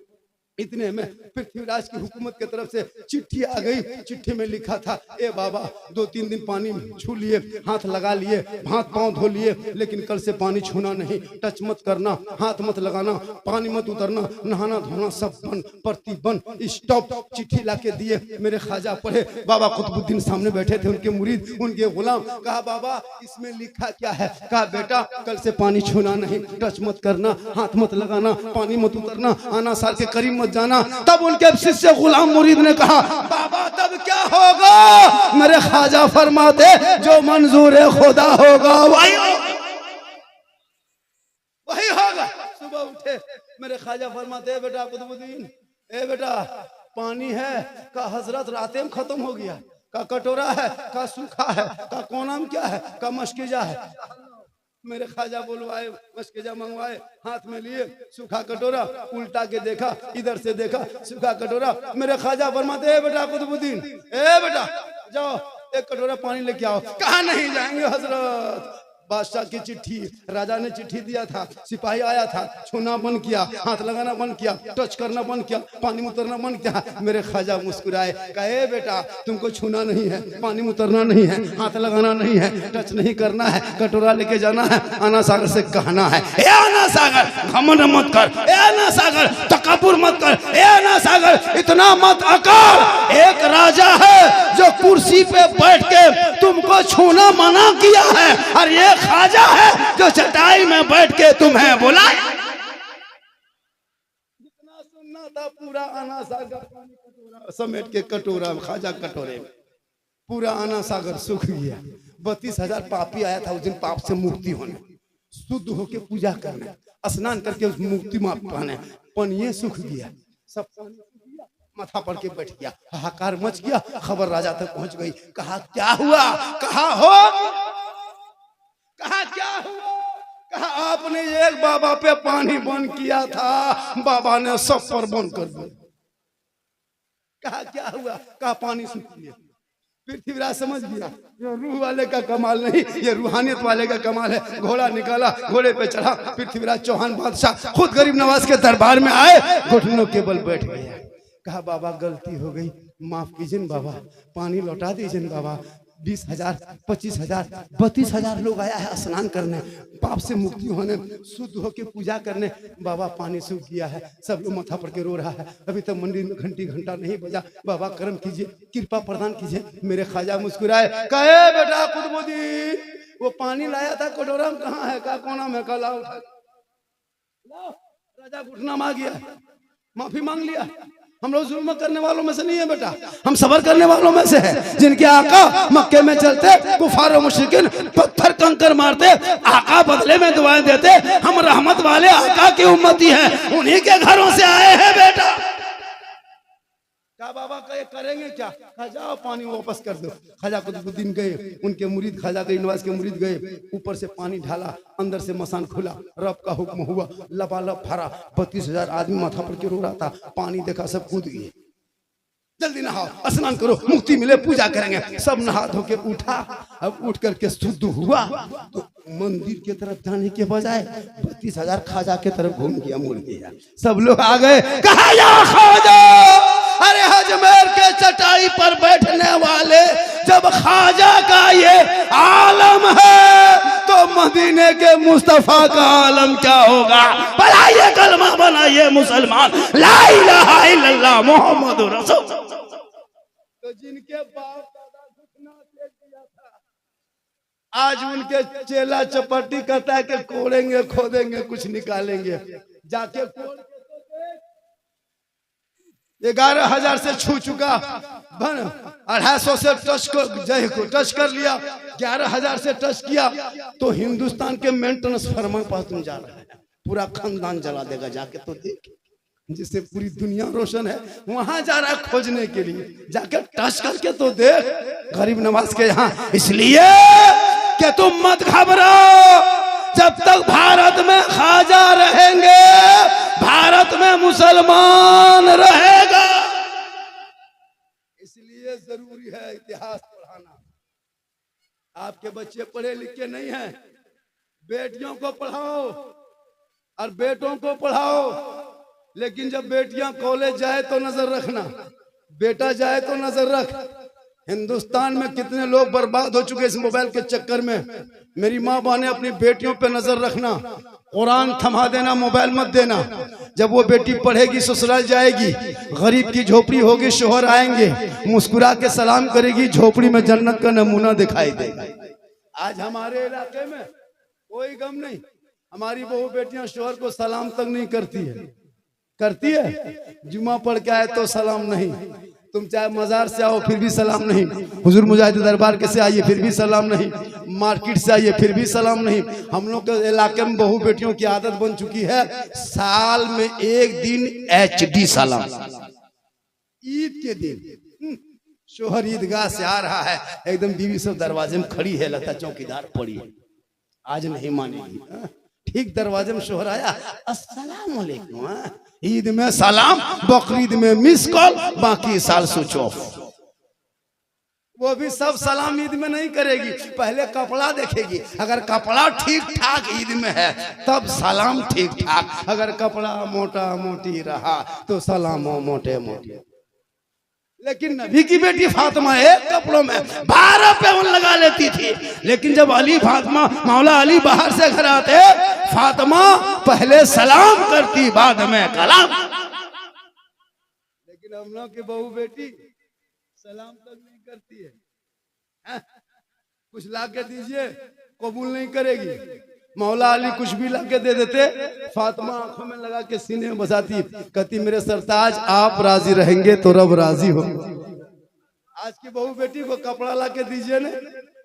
इतने में पृथ्वीराज की हुकूमत की तरफ से चिट्ठी आ गई। चिट्ठी में लिखा था, ए बाबा 2-3 दिन पानी छू लिए, हाथ लगा लिए, हाथ पांव धो लिए, लेकिन कल से पानी छूना नहीं, टच मत करना, हाथ मत लगाना, पानी मत उतरना, नहाना धोना सब बंद, प्रतिबंध, स्टॉप। चिट्ठी लाके दिए, मेरे ख्वाजा पढ़े। बाबा कुतुबुद्दीन सामने बैठे थे, उनके मुरीद, उनके गुलाम। कहा बाबा इसमें लिखा क्या है? कहा बेटा कल से पानी छूना नहीं, टच मत करना, हाथ मत लगाना, पानी मत उतरना, आना साल के करीब मत जाना। तब उनके शिष्य गुलाम मुरीद ने कहा बाबा तब क्या होगा? मेरे ख्वाजा फरमाते जो मंजूर खुदा होगा वही होगा। सुबह उठे, मेरे ख्वाजा फरमाते बेटा कुतुबुद्दीन, ए बेटा पानी है? का हजरत रातें में खत्म हो गया। का कटोरा है? का सूखा है? का कोनाम क्या है? का मशकीजा है? मेरे ख्वाजा बोलवाए, मशकीजा मंगवाए, हाथ में लिए, सूखा कटोरा, उल्टा के देखा, इधर से देखा, सूखा कटोरा। मेरे ख्वाजा फरमाते बेटा कुतुबुद्दीन, ए बेटा जाओ एक कटोरा पानी लेके आओ। कहा नहीं जाएंगे हजरत, बादशाह की चिट्ठी, राजा ने चिट्ठी दिया था, सिपाही आया था, छूना बंद किया, हाथ लगाना बंद किया, टच करना बंद किया, पानी उतरना बंद किया। मेरे ख्वाजा मुस्कुराए, कहे बेटा तुमको छूना नहीं है, पानी उतरना नहीं है, हाथ लगाना नहीं है, टच नहीं करना है, कटोरा लेके जाना है, आना सागर से कहना है, ए आना सागर घमंड मत कर, ए आना सागर तकब्बुर मत कर, ए आना सागर इतना मत अकड़। एक राजा है जो कुर्सी पे बैठ के तुमको छूना मना किया है, और ये ख्वाजा है जो चटाई में बैठ के तुम्हें बुलाए। जितना सुनना था पूरा आना सागर कटोरा समेट के कटोरा, ख्वाजा कटोरे में पूरा आना सागर सूख गया। 32,000 पापी आया था उस दिन पाप से मुक्ति होने, शुद्ध होके पूजा करने, स्नान करके उस मुक्ति में पाने। पनिये सूख गया, सब माथा पड़ के बैठ गया, हाहाकार मच गया। खबर राजा तक पहुंच गई। कहा क्या हुआ? कहा हो? कहा क्या हुआ? कहा आपने एक बाबा पे पानी बंद किया था, बाबा ने सब पर बंद कर दिया। कहा क्या हुआ? कहा पानी सूख गया। पृथ्वीराज समझ गया ये रूह वाले का कमाल नहीं, ये रूहानियत वाले का कमाल है। घोड़ा निकाला, घोड़े पे चढ़ा, पृथ्वीराज चौहान बादशाह खुद गरीब नवाज के दरबार में आए, घुटनों के बल बैठ गया। कहा बाबा गलती हो गई, माफ कीजिए बाबा, पानी लौटा दीजिए बाबा। 20,000, 25,000, 32,000 लोग आया है स्नान करने, पाप से मुक्ति होने, शुद्ध होके पूजा करने। बाबा पानी सूख गया है, सब लोग माथा पड़ के रो रहा है। अभी तक मंदिर में घंटा नहीं बजा। बाबा करम कीजिए, कृपा प्रदान कीजिए। मेरे ख्वाजा मुस्कुराए, कहे बेटा कुतुबुद्दीन वो पानी लाया था कटोरा में कहाँ है? का कोना में? का लाओ। राजा घुटना मार गया, माफी मांग लिया। हम लोग जुल्म करने वालों में से नहीं है बेटा, हम सबर करने वालों में से है, जिनके आका मक्के में चलते कुफार और मुशरिकीन पत्थर कंकर मारते, आका बदले में दुआएं देते। हम रहमत वाले आका की उम्मती हैं, उन्हीं के घरों से आए हैं बेटा। क्या बाबा करेंगे क्या? कहा जाओ पानी वापस कर दो। ख्वाजा कुतुबुद्दीन गए, उनके मुरीद ख्वाजा गरीब नवाज के मुरीद गए, ऊपर से पानी ढाला, अंदर से मसान खुला, रब का हुक्म हुआ, लबालब भरा। 32,000 आदमी माथा पर के रो रहा था, पानी देखा सब कूद गए। जल्दी नहाओ, स्नान करो, मुक्ति मिले, पूजा करेंगे। सब नहा धो के उठा। अब उठ करके शुद्ध हुआ तो मंदिर की तरफ जाने के बजाय 32,000 ख्वाजा के तरफ घूम गया, मुड़ गया। सब लोग आ गए, कहा या ख्वाजा, अरे अजमेर के चटाई पर बैठने वाले जब ख्वाजा का ये आलम है तो मदीने के मुस्तफा का आलम क्या होगा? बनाइए कलमा, बनाइए मुसलमान, ला इलाहा इल्लल्लाह मुहम्मदुर रसूल। तो जिनके बाप दादा घुटना टेक दिया था, आज उनके चेला चपाटी कहता है कि कोड़ेंगे, खोदेंगे, कुछ निकालेंगे। जाके कोड़ 11,000 से छू चुका, 250 से टच कर लिया, 11,000 से टच किया तो हिंदुस्तान के मेन ट्रांसफार्मर पास तुम जा रहा है, पूरा खानदान जला देगा। जाके तो देख, जिससे पूरी दुनिया रोशन है, वहां जा रहा है खोजने के लिए। जाके टच करके तो देख गरीब नवाज के यहाँ। इसलिए कि तुम मत घबराओ, जब तक भारत में ख्वाजा रहेंगे भारत में मुसलमान रहेगा। इसलिए जरूरी है इतिहास पढ़ाना। आपके बच्चे पढ़े लिखे नहीं हैं, बेटियों को पढ़ाओ और बेटों को पढ़ाओ। लेकिन जब बेटियां कॉलेज जाए तो नजर रखना, बेटा जाए तो नजर रख। हिंदुस्तान में कितने लोग बर्बाद हो चुके इस मोबाइल के चक्कर में। मेरी माँ बहने अपनी बेटियों पे नजर रखना, कुरान थमा देना, मोबाइल मत देना। जब वो बेटी पढ़ेगी ससुराल जाएगी, गरीब की झोपड़ी होगी, शोहर आएंगे, मुस्कुरा के सलाम करेगी, झोपड़ी में जन्नत का नमूना दिखाई देगा। आज हमारे इलाके में कोई गम नहीं, हमारी बहू बेटियां शोहर को सलाम तक नहीं करती है। करती है? जुमा पढ़ के आए तो सलाम नहीं, तुम चाहे मजार से आओ फिर भी सलाम नहीं, हुजूर मुजाहिद दरबार के से आइए फिर भी सलाम नहीं, मार्केट से आइए फिर भी सलाम नहीं। हम लोग के इलाके में बहू बेटियों की आदत बन चुकी है, साल में एक दिन HD सलाम। ईद के दिन शोहर ईदगाह से आ रहा है, एकदम बीवी सब दरवाजे में खड़ी है, लगता चौकीदार पड़ी है, आज नहीं मानेगी। ठीक दरवाजे में शोहर आया, अस्सलाम वालेकुम। ईद में सलाम, बकरीद में मिस कॉल, बाकी साल स्विच ऑफ। वो भी सब सलाम ईद में नहीं करेगी, पहले कपड़ा देखेगी। अगर कपड़ा ठीक ठाक ईद में है तब सलाम ठीक ठाक, अगर कपड़ा मोटा मोटी रहा तो सलाम मोटे मोटे। लेकिन नबी की बेटी फातिमा एक कपड़ों में 12 पैबंद लगा लेती थी, लेकिन जब अली फातिमा मौला अली बाहर से घर आते, फातिमा पहले सलाम करती बाद में कलाम। लेकिन हम लोग की बहू बेटी सलाम तक नहीं करती है। कुछ ला के दीजिए, कबूल नहीं करेगी। मौला अली कुछ भी लाके दे देते, फातिमा आंखों में लगा के सीने में बसाती, कहती मेरे सरताज आप राजी रहेंगे तो रब राजी हो। आज की बहू बेटी को कपड़ा लाके दीजिए ना,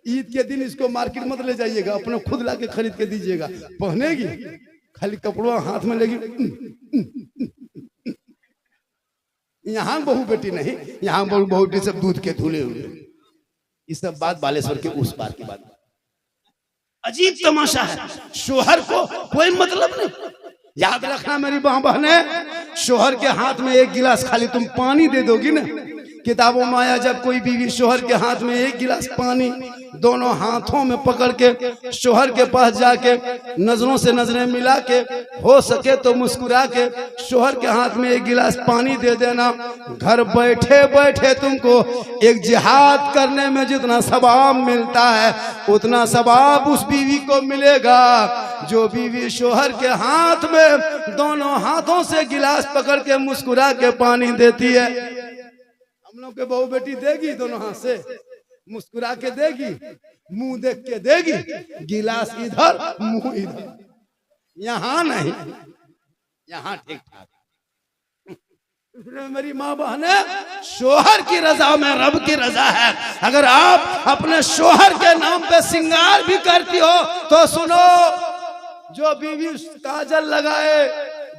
ईद के दिन इसको मार्केट मत ले जाइएगा, अपने खुद लाके खरीद के दीजिएगा, पहनेगी, खाली कपड़ा हाथ में लेगी। यहाँ बहू बेटी नहीं, यहाँ बहू बेटी सब दूध के धुले हुए। ये सब बात बालेश्वर के उस पार की बात। अजीब तमाशा है, शोहर को कोई मतलब नहीं। याद रखना मेरी बहने, शोहर के हाथ में एक गिलास खाली तुम पानी दे दोगी ना, किताबों में आया जब कोई बीवी शोहर के हाथ में एक गिलास पानी दोनों हाथों में पकड़ के शोहर के पास जाके नजरों से नजरें मिला के, हो सके तो मुस्कुरा के शोहर के हाथ में एक गिलास पानी दे देना, घर बैठे बैठे तुमको एक जिहाद करने में जितना सवाब मिलता है उतना सवाब उस बीवी को मिलेगा जो बीवी शोहर के हाथ में दोनों हाथों से गिलास पकड़ के मुस्कुरा के पानी देती है। हम लोग के बहू बेटी देगी दोनों हाथ से, मुस्कुरा के देगी, मुंह देख के देगी, गिलास इधर मुंह इधर, यहाँ नहीं, यहाँ ठीक ठाक। मेरी माँ बहने, शोहर की रजा में रब की रजा है। अगर आप अपने शोहर के नाम पे सिंगार भी करती हो तो सुनो, जो बीवी काजल लगाए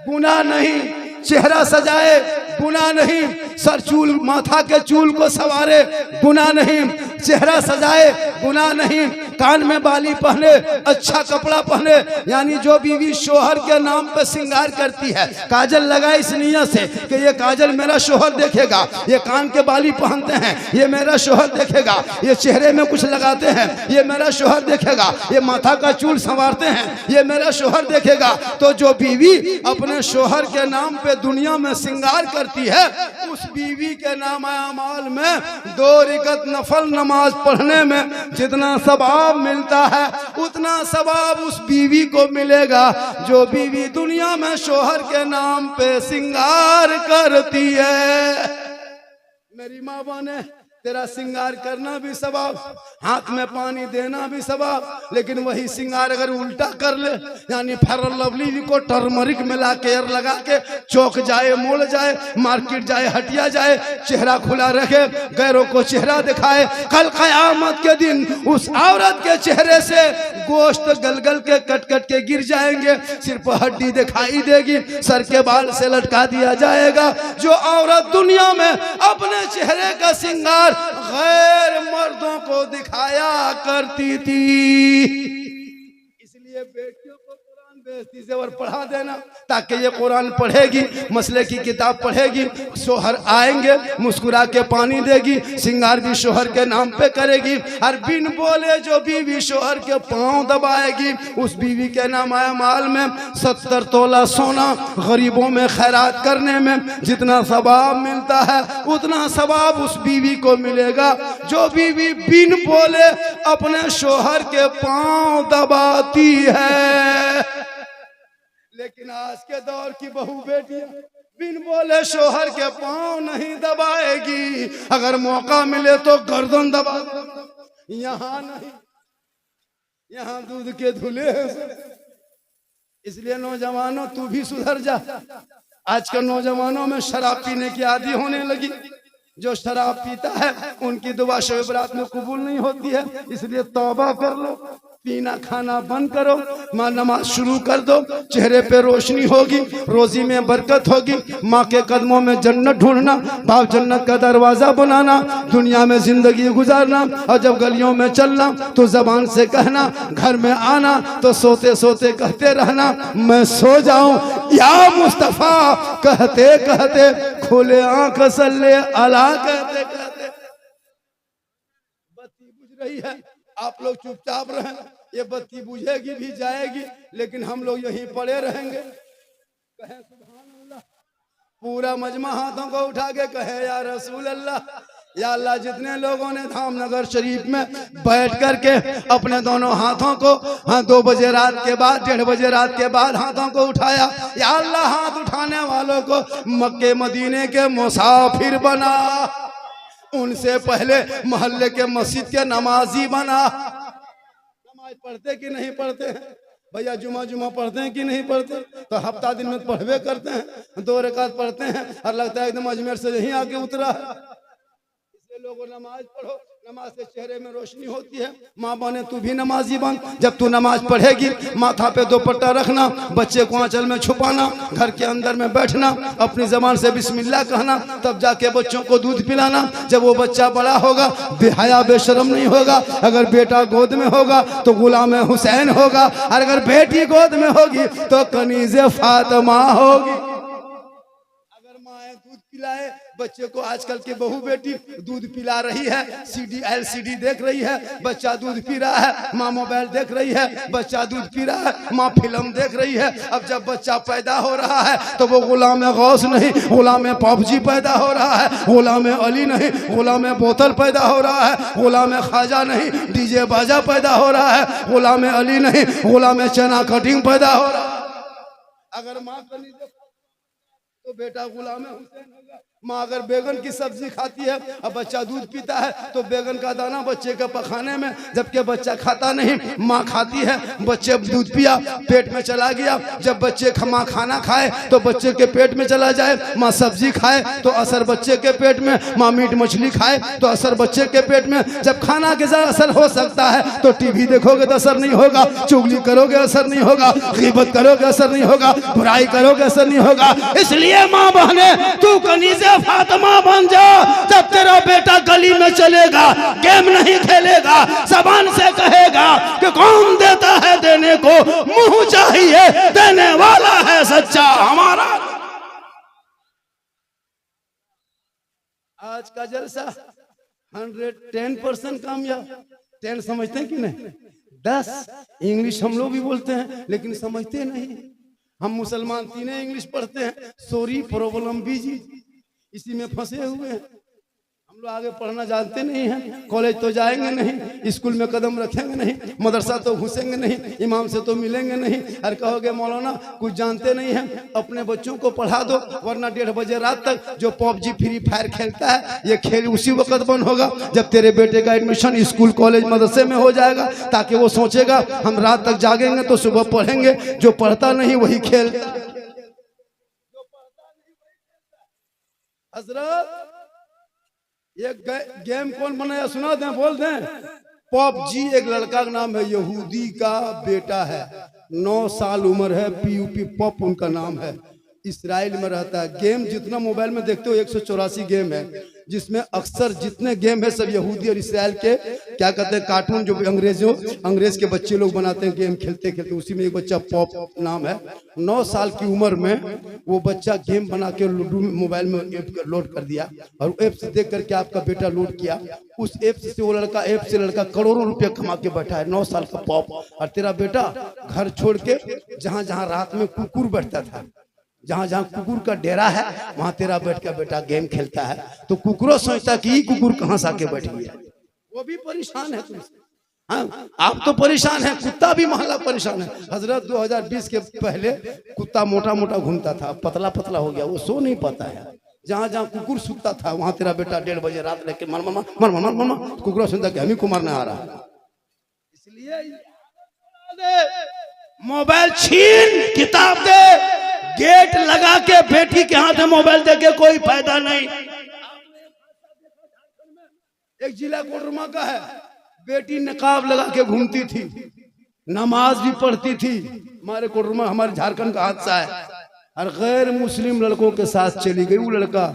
गुनाह नहीं, चेहरा सजाए गुनाह नहीं, सर चूल माथा के चूल को सवारे गुनाह नहीं, चेहरा सजाए गुनाह नहीं, कान में बाली पहने, अच्छा कपड़ा पहने, यानी जो बीवी शोहर के नाम पे सिंगार करती है, काजल लगाए इस नियत से कि ये काजल मेरा शोहर देखेगा, ये कान के बाली पहनते हैं ये मेरा शोहर देखेगा, ये चेहरे में कुछ लगाते हैं ये मेरा शोहर देखेगा, ये माथा का चूल संवारते हैं ये मेरा शोहर देखेगा। तो जो बीवी अपने शोहर के नाम पे दुनिया में सिंगार करती है, उस बीवी के नाम अमाल में 2 रकात नफल नमाज पढ़ने में जितना सवाब मिलता है उतना सवाब उस बीवी को मिलेगा जो बीवी दुनिया में शोहर के नाम पे सिंगार करती है। मेरी माँ बहने, तेरा सिंगार करना भी सवाब, हाथ में पानी देना भी सवाब, लेकिन वही सिंगार अगर उल्टा कर ले, यानी फेयर लवली को टर्मरिक मिला के लगा के चौक जाए, मोड़ जाए, मार्केट जाए, हटिया जाए, चेहरा खुला रखे, गैरों को चेहरा दिखाए, कल कयामत के दिन उस औरत के चेहरे से गोश्त गलगल के कट कट के गिर जाएंगे, सिर्फ हड्डी दिखाई देगी, सर के बाल से लटका दिया जाएगा। जो औरत दुनिया में अपने चेहरे का सिंगार गैर मर्दों को दिखाया करती थी, इसलिए बेटियों को कुरान बेइज्जती से और पढ़ा देना, ताकि ये कुरान पढ़ेगी, मसले की किताब पढ़ेगी, शोहर आएंगे मुस्कुरा के पानी देगी, सिंगार भी शोहर के नाम पे करेगी, और बिन बोले जो बीवी शोहर के पांव दबाएगी, उस बीवी के नाम आया माल में 70 तोला सोना, गरीबों में खैरात करने में जितना सवाब मिलता है उतना सवाब उस बीवी को मिलेगा जो बीवी बिन बोले अपने शोहर के पांव दबाती है। लेकिन आज के दौर की बहू बेटियां बिन बोले शोहर के पांव नहीं दबाएगी, अगर मौका मिले तो गर्दन दबा, यहाँ नहीं, यहाँ दूध के धुले हैं। इसलिए नौजवानों तू भी सुधर जा। आजकल नौजवानों में शराब पीने की आदी होने लगी, जो शराब पीता है उनकी दुआ शब बरात में कबूल नहीं होती है, इसलिए तौबा कर लो, पीना खाना बंद करो, माँ नमाज शुरू कर दो, चेहरे पे रोशनी होगी, रोजी में बरकत होगी, माँ के कदमों में जन्नत ढूंढना, बाप जन्नत का दरवाजा बनाना, दुनिया में जिंदगी गुजारना, और जब गलियों में चलना तो जबान से कहना, घर में आना तो सोते सोते कहते रहना मैं सो जाऊं या मुस्तफा, कहते कहते खोले आंख सल्ले अला, कहते कहते बत्ती बुझ रही है, आप लोग चुपचाप रहें, ये बत्ती बुझेगी भी जाएगी, लेकिन हम लोग यहीं पड़े रहेंगे। कहे सुभान अल्लाह, पूरा मजमा हाथों को उठा के कहे या रसूल अल्लाह, या अल्लाह। जितने लोगों ने धामनगर शरीफ में बैठ करके अपने दोनों हाथों को 2 बजे रात के बाद 1:30 बजे रात के बाद हाथों को उठाया, या अल्लाह हाथ उठाने वालों को मक्के मदीने के मुसाफिर बना, उनसे पहले मोहल्ले के मस्जिद के नमाजी बना। नमाज पढ़ते कि नहीं पढ़ते हैं भैया? जुमा पढ़ते हैं कि नहीं पढ़ते? तो हफ्ता दिन में पढ़वे करते हैं, 2 रकात पढ़ते हैं, और लगता है एकदम अजमेर से यहीं आके उतरा है। इसलिए लोगों नमाज पढ़ो, नमाज से चेहरे में रोशनी होती है। माँ बने तू भी नमाजी बन, जब तू नमाज पढ़ेगी माथा पे दुपट्टा रखना, बच्चे को आंचल में छुपाना, घर के अंदर में बैठना, अपनी जबान से बिस्मिल्लाह कहना, तब जाके बच्चों को दूध पिलाना। जब वो बच्चा बड़ा होगा बेहया बेशरम नहीं होगा, अगर बेटा गोद में होगा तो गुलाम हुसैन होगा, और अगर बेटी गोद में होगी तो कनीज़े फातिमा होगी। अगर माँ दूध पिलाए बच्चे को, आजकल के बहू बेटी दूध पिला रही है, CD LCD देख रही है, बच्चा दूध पी रहा है, माँ मोबाइल देख रही है, बच्चा दूध पी रहा है, माँ फिल्म देख रही है। अब जब बच्चा पैदा हो रहा है तो वो गुलाम गौस नहीं, गुलाम पबजी पैदा हो रहा है, गुलाम अली नहीं, गुलाम बोतल पैदा हो रहा है, गुलाम ख्वाजा नहीं, डीजे बाजा पैदा हो रहा है, गुलाम अली नहीं, गुलाम चना कटिंग पैदा हो रहा है। अगर माँ कली तो बेटा गुलाम हुसैन होगा। माँ अगर बैगन की सब्जी खाती है और बच्चा दूध पीता है तो बैगन का दाना बच्चे के पखाने में, जबकि बच्चा खाता नहीं, माँ खाती है, बच्चे दूध पिया पेट में चला गया। जब बच्चे माँ खाना खाए तो बच्चे के पेट में चला जाए, माँ सब्जी खाए तो असर बच्चे के पेट में, माँ मीट मछली खाए तो असर बच्चे के पेट में। जब खाना के साथ असर हो सकता है तो टीवी देखोगे तो असर नहीं होगा, चुगली करोगे असर नहीं होगा, गीबत करोगे असर नहीं होगा, बुराई करोगे असर नहीं होगा। इसलिए माँ बहने तू कनीज़े फातिमा बन जा। जब तेरा बेटा गली में चलेगा गेम नहीं खेलेगा, जबान से कहेगा कि कौन देता है देने को, मुंह चाहिए देने वाला है सच्चा हमारा। आज का जलसा 110% कामयाब। 10 समझते हैं कि नहीं? 10 इंग्लिश हम लोग भी बोलते हैं लेकिन समझते नहीं। हम मुसलमान 3 इंग्लिश पढ़ते हैं, सॉरी प्रॉब्लम बिजी, इसी में फंसे हुए हैं। हम लोग आगे पढ़ना जानते नहीं हैं, कॉलेज तो जाएंगे नहीं, स्कूल में कदम रखेंगे नहीं, मदरसा तो घुसेंगे नहीं, इमाम से तो मिलेंगे नहीं, और कहोगे मौलाना कुछ जानते नहीं हैं। अपने बच्चों को पढ़ा दो, वरना 1:30 बजे रात तक जो पबजी फ्री फायर खेलता है ये खेल उसी वक्त बंद होगा जब तेरे बेटे का एडमिशन स्कूल कॉलेज मदरसे में हो जाएगा, ताकि वो सोचेगा हम रात तक जागेंगे तो सुबह पढ़ेंगे। जो पढ़ता नहीं वही खेलता। हजरत ये गेम कौन बनाया सुना दें, बोल दें। पबजी एक लड़का का नाम है, यहूदी का बेटा है, 9 साल उम्र है, PUP पॉप उनका नाम है। इसराइल में रहता है। गेम जितना मोबाइल में देखते हो 184 गेम है, जिसमें अक्सर जितने गेम है सब यहूदी और इसराइल के क्या कहते हैं कार्टून, जो अंग्रेज के बच्चे लोग बनाते हैं गेम खेलते खेलते। उसी में एक बच्चा पॉप नाम है, 9 साल की उम्र में वो बच्चा गेम बना के लूडो मोबाइल में ऐप लोड कर दिया, और ऐप से देख करके आपका बेटा लोड किया, उस ऐप से वो लड़का करोड़ों रुपया कमा के बैठा है, 9 साल का पॉप। और तेरा बेटा घर छोड़ के जहां जहां रात में कुकुर बैठता था, जहां जहां कुकुर का डेरा है, वहां तेरा बैठ का बेटा गेम खेलता है। तो कुकुरों सोचता कि ये कुकुर कहां से आके बैठ गया, वो भी परेशान है तुमसे। हाँ, आप तो परेशान है, कुत्ता भी मोहल्ला परेशान है। हजरत 2020 के पहले कुत्ता मोटा मोटा घूमता था, पतला पतला हो गया, वो सो नहीं पाता है। जहां जहां कुकुर सुतता था वहां तेरा बेटा 1:30 बजे रात लेके मर मर मर मर मर मर कुकुर सुनता कि हम ही को मारने आ रहा है। इसलिए मोबाइल छीन, किताब दे, गेट लगा के बेटी के हाथ में मोबाइल दे के कोई फायदा नहीं। एक जिला कोडरमा का है, बेटी नकाब लगा के घूमती थी, नमाज भी पढ़ती थी। हमारे कोडरमा, हमारे झारखंड का हादसा है, और गैर मुस्लिम लड़कों के साथ चली गई। वो लड़का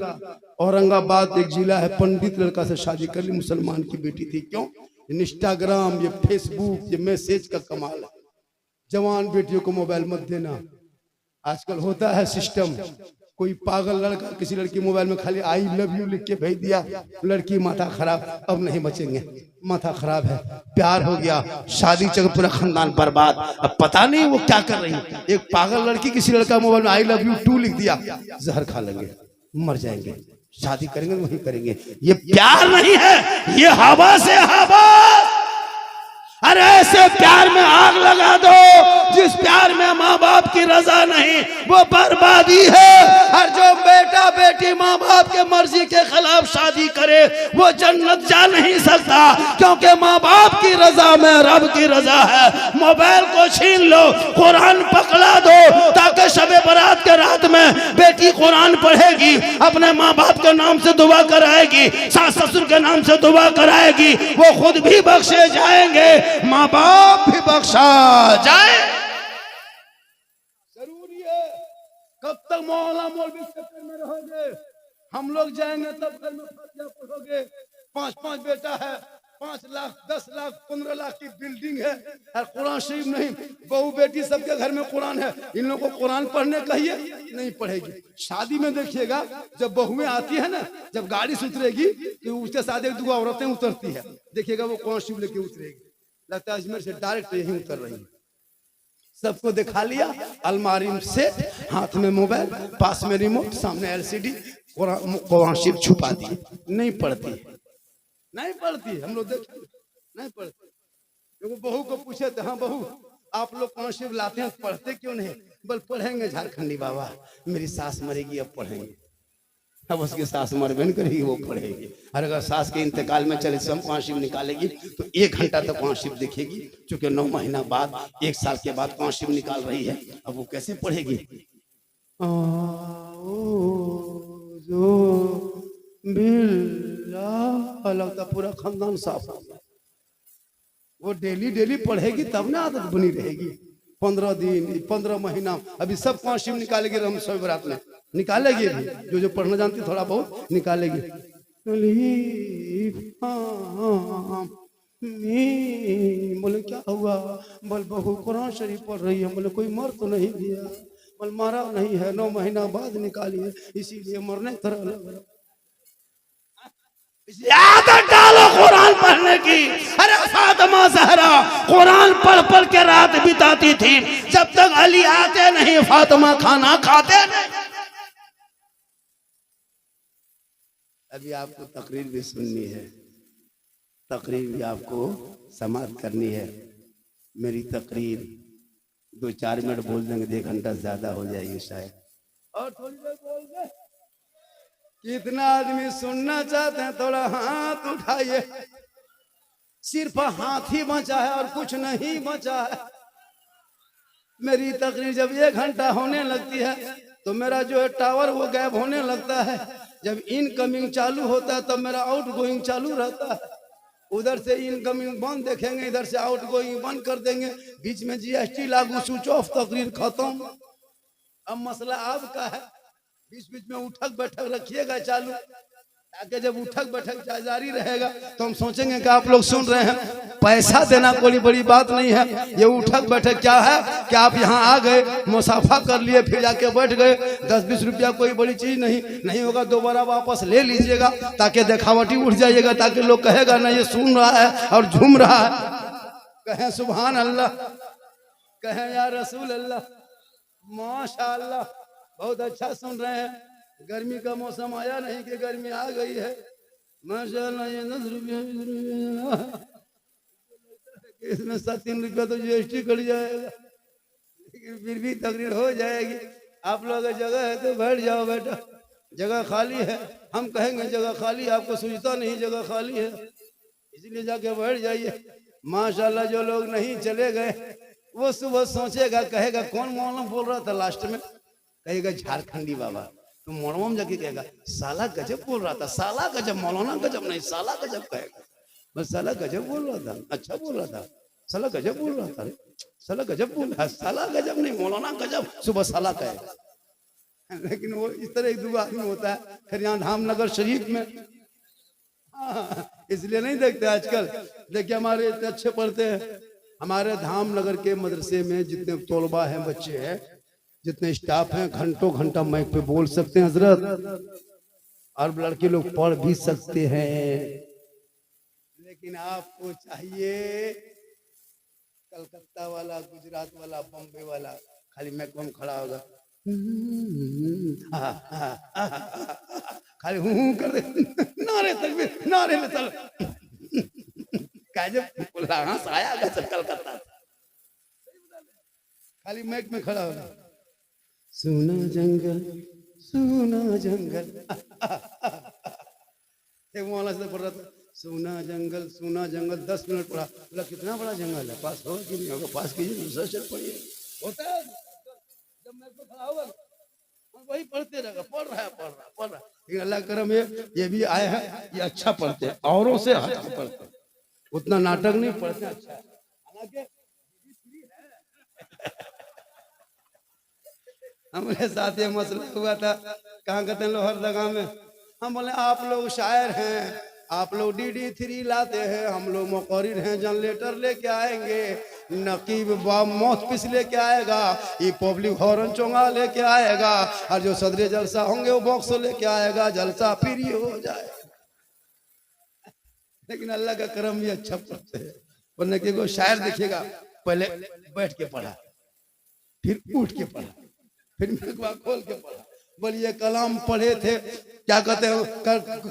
औरंगाबाद एक जिला है, पंडित लड़का से शादी कर ली, मुसलमान की बेटी थी। क्यों? इंस्टाग्राम, ये फेसबुक, ये मैसेज का कमाल है। जवान बेटियों को मोबाइल मत देना। आजकल होता है सिस्टम, कोई पागल लड़का किसी लड़की मोबाइल में खाली आई लव यू लिख के भेज दिया, लड़की माथा खराब, अब नहीं बचेंगे, माथा खराब है, प्यार हो गया, शादी चल, पूरा खानदान बर्बाद। अब पता नहीं वो क्या कर रही है। एक पागल लड़की किसी लड़का मोबाइल में आई लव यू 2 लिख दिया, जहर खा लेंगे, मर जाएंगे, शादी करेंगे वही करेंगे। ये प्यार नहीं है, ये हवा से हवा। अरे ऐसे प्यार में आग लगा दो, जिस प्यार में माँ बाप की रजा नहीं, वो बर्बादी है। और जो बेटा बेटी माँ बाप के मर्जी के खिलाफ शादी करे, वो जन्नत जा नहीं सकता, क्योंकि माँ बाप की रजा में रब की रजा है। मोबाइल को छीन लो, कुरान पकड़ा दो, ताकि शबे बारात के रात में बेटी कुरान पढ़ेगी, अपने माँ बाप के नाम से दुआ कराएगी, सास ससुर के नाम से दुआ कराएगी, वो खुद भी बख्शे जाएंगे, माँ बाप भी बख्शा जाए। जरूरी है। कब तक मोहल्ला मौलवी चक्कर में रहोगे? हम लोग जाएंगे तब घर में फातिहा पढ़ोगे। 5-5 बेटा है, 5 लाख 10 लाख 15 लाख की बिल्डिंग है, और कुरान शरीफ नहीं। बहू बेटी सबके घर में कुरान है, इन लोगों को कुरान पढ़ने कहिए, नहीं पढ़ेगी। शादी में देखिएगा, जब बहुएं आती है ना, जब गाड़ी से उतरेगी तो उसके साथ 1-2 औरतें उतरती है, देखिएगा वो कुरान शरीफ लेके उतरेगी। लगता है अजमेर से डायरेक्ट यहीं उतर रही है। सबको दिखा लिया, अलमारी से हाथ में मोबाइल, पास में रिमोट, सामने एलसीडी, कुरान शरीफ छुपा दी, नहीं पढ़ती, नहीं पढ़ती। हम लोग देख नहीं पढ़ती। क्योंकि बहू को पूछे तो हाँ बहू आप लोग कुरान शरीफ लाते हैं, पढ़ते क्यों नहीं? बोल पढ़ेंगे झारखंडी बाबा, मेरी सास मरेगी अब पढ़ेंगे। अब उसकी सास मरबे नहीं करेगी, वो पढ़ेगी। और अगर सास के इंतकाल में चले सब कुरान शरीफ निकालेगी तो 1 घंटा तक कुरान शरीफ देखेगी, क्योंकि 9 महीना बाद 1 साल के बाद कुरान शरीफ निकाल रही है, अब वो कैसे पढ़ेगी? लगता पूरा खानदान साफ हो गया। वो डेली पढ़ेगी तब ना आदत बनी रहेगी। 15 दिन 15 महीना अभी सब कुरान शरीफ निकालेगी, हम सब बारात में निकालेगी भी, जो पढ़ना जानती थोड़ा बहुत निकालेगी। बोले क्या हुआ? बोल बहू कुरान शरीफ पढ़ रही है। बोले कोई मर तो नहीं गया? बोल मारा नहीं है, 9 महीना बाद निकाली है, इसीलिए मरने तरह। आदत डालो कुरान पढ़ने की। अरे फातिमा ज़हरा कुरान पढ़ पढ़ के रात बिताती थी, जब तक अली आते नहीं फातिमा खाना खाते नहीं। अभी आपको तकरीर भी सुननी है, तकरीर भी आपको समाप्त करनी है। मेरी तकरीर 2-4 मिनट बोल देंगे, 1 घंटा ज्यादा हो जाएगी शायद, और थोड़ी देर बोल दे। कितना आदमी सुनना चाहते हैं? थोड़ा हाथ उठाइए। सिर्फ हाथ ही बचा है और कुछ नहीं बचा है। मेरी तकरीर जब 1 घंटा होने लगती है तो मेरा जो है टावर वो गायब होने लगता है। जब इनकमिंग चालू होता है तब मेरा आउट गोइंग चालू रहता है। उधर से इनकमिंग बंद देखेंगे, इधर से आउट गोइंग बंद कर देंगे, बीच में जीएसटी लागू, स्विच ऑफ, तकरीर खत्म। अब मसला आपका है, बीच बीच में उठक बैठक रखिएगा चालू, ताकि जब उठक बैठक जारी रहेगा तो हम सोचेंगे कि आप लोग सुन रहे हैं। पैसा देना कोई बड़ी बात नहीं है, ये उठक बैठक क्या है कि आप यहाँ आ गए, मुसाफा कर लिए, फिर जाके बैठ गए, 10-20 रुपया कोई बड़ी चीज नहीं होगा, दोबारा वापस ले लीजिएगा ताकि दिखावटी उठ जाइएगा, ताकि लोग कहेगा ना ये सुन रहा है और झूम रहा है। कहें सुभान अल्लाह, कहें या रसूल अल्लाह, माशाअल्लाह, बहुत अच्छा सुन रहे हैं। गर्मी का मौसम आया नहीं कि गर्मी आ गई है, माशाअल्लाह। ये 10 रुपया इसमें 7-3 रुपया तो GST कट जाएगा, लेकिन फिर भी तकरीर हो जाएगी। आप लोग जगह है तो बैठ जाओ बेटा, जगह खाली है। हम कहेंगे जगह खाली, आपको सूझता नहीं जगह खाली है, इसलिए जाके बैठ जाइए। माशाअल्लाह, जो लोग नहीं चले गए वो सुबह सोचेगा, कहेगा कौन मौलाना बोल रहा था लास्ट में, कहेगा झारखंडी बाबा। तो मौलाना में जाके कहेगा साला गजब बोल रहा था, साला गजब, मौलाना गजब नहीं, साला गजब कहेगा। बस साला गजब बोल रहा था, अच्छा बोल रहा था, साला गजब बोल रहा था, साला गजब बोल रहा है, साला गजब नहीं, मौलाना गजब, सुबह साला कहेगा। लेकिन वो इस तरह एक दो आदमी होता है फिर यहाँ धामनगर शरीफ में। इसलिए नहीं देखते आजकल। देखिए हमारे इतने अच्छे पढ़ते हैं, हमारे धामनगर के मदरसे में जितने तलबा हैं, बच्चे हैं, जितने स्टाफ हैं, घंटों घंटा माइक पे बोल सकते हैं हजरत, और लड़के लोग पढ़ भी सकते हैं। लेकिन आपको चाहिए कलकत्ता वाला, गुजरात वाला, बॉम्बे वाला, खाली माइक में खड़ा होगा, खाली हूं कर दे, नारे तकबीर, नारे में चल, आया कलकत्ता, खाली माइक में खड़ा होगा, सुना जंगल, सुना जंगल। एक मौलाना से पढ़ रहा था, सुना जंगल, सुना जंगल, 10 मिनट पढ़ा, बोला कितना बड़ा जंगल है, पास होगा कि नहीं होगा, पास कीजिए, दूसरा चल पढ़िए। होता है जब मैं तो खड़ा होगा वही पढ़ते रहेगा, पढ़ रहा है। लेकिन अल्लाह करम ये भी आए हैं, ये अच्छा पढ़ते हैं, औरों से अच्छा पढ़ते हैं, उतना नाटक नहीं पढ़ते, अच्छा। हालांकि हमारे साथ ये मसला हुआ था, कहाँ कहते हैं लोहरदगा में, हम बोले आप लोग शायर हैं, आप लोग DD3 लाते हैं, हम लोग मुकर्रिर हैं, जनरेटर लेके आएंगे, नकीब मौत पिस लेके आएगा, ये पब्लिक हॉर्न चोंगा लेके आएगा, और जो सदरे जलसा होंगे वो बॉक्स लेके आएगा, जलसा फ्री हो जाए। लेकिन अल्लाह का करम भी अच्छा पढ़ते हैं। बोलने के को शायर देखिएगा, पहले बैठ के पढ़ा, फिर उठ के पढ़ा, फिर मेघवा खोल के पढ़ा। बोलिए कलाम पढ़े थे, क्या कहते हैं,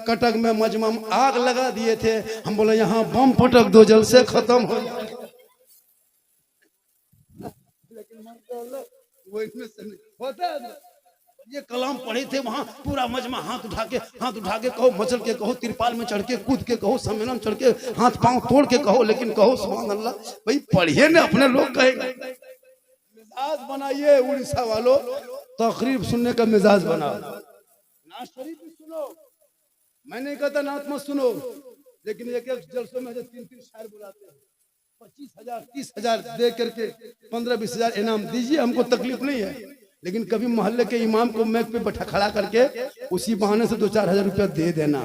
कटक में मजमा में आग लगा दिए थे, हम बोले यहाँ बम पटक दो, जल से खत्म हो जाए। लेकिन वो इसमें होता है, ये कलाम पढ़े थे, वहां पूरा मजमा हाथ उठा के कहो, मचल के कहो, तिरपाल में चढ़ के, कूद के कहो, सम्मेलन चढ़ के, हाथ पांव तोड़ के कहो, लेकिन कहो सुभान अल्लाह। भाई पढ़िए ना, अपने लोग कहेंगे। मिजाज बनाइए उड़ीसा वालों, तकरीब सुनने का मिजाज बनाओ, नात शरीफ भी सुनो, मैं नहीं कहता नात मत सुनो, लेकिन एक जलसों में जो 3-3 शायर बुलाते हैं, 25,000 30,000 दे करके 15-20 हजार इनाम दीजिए, हमको तकलीफ नहीं है। लेकिन कभी मोहल्ले के इमाम को मैक पे बैठा खड़ा करके उसी बहाने से 2-4 हजार रुपया दे देना।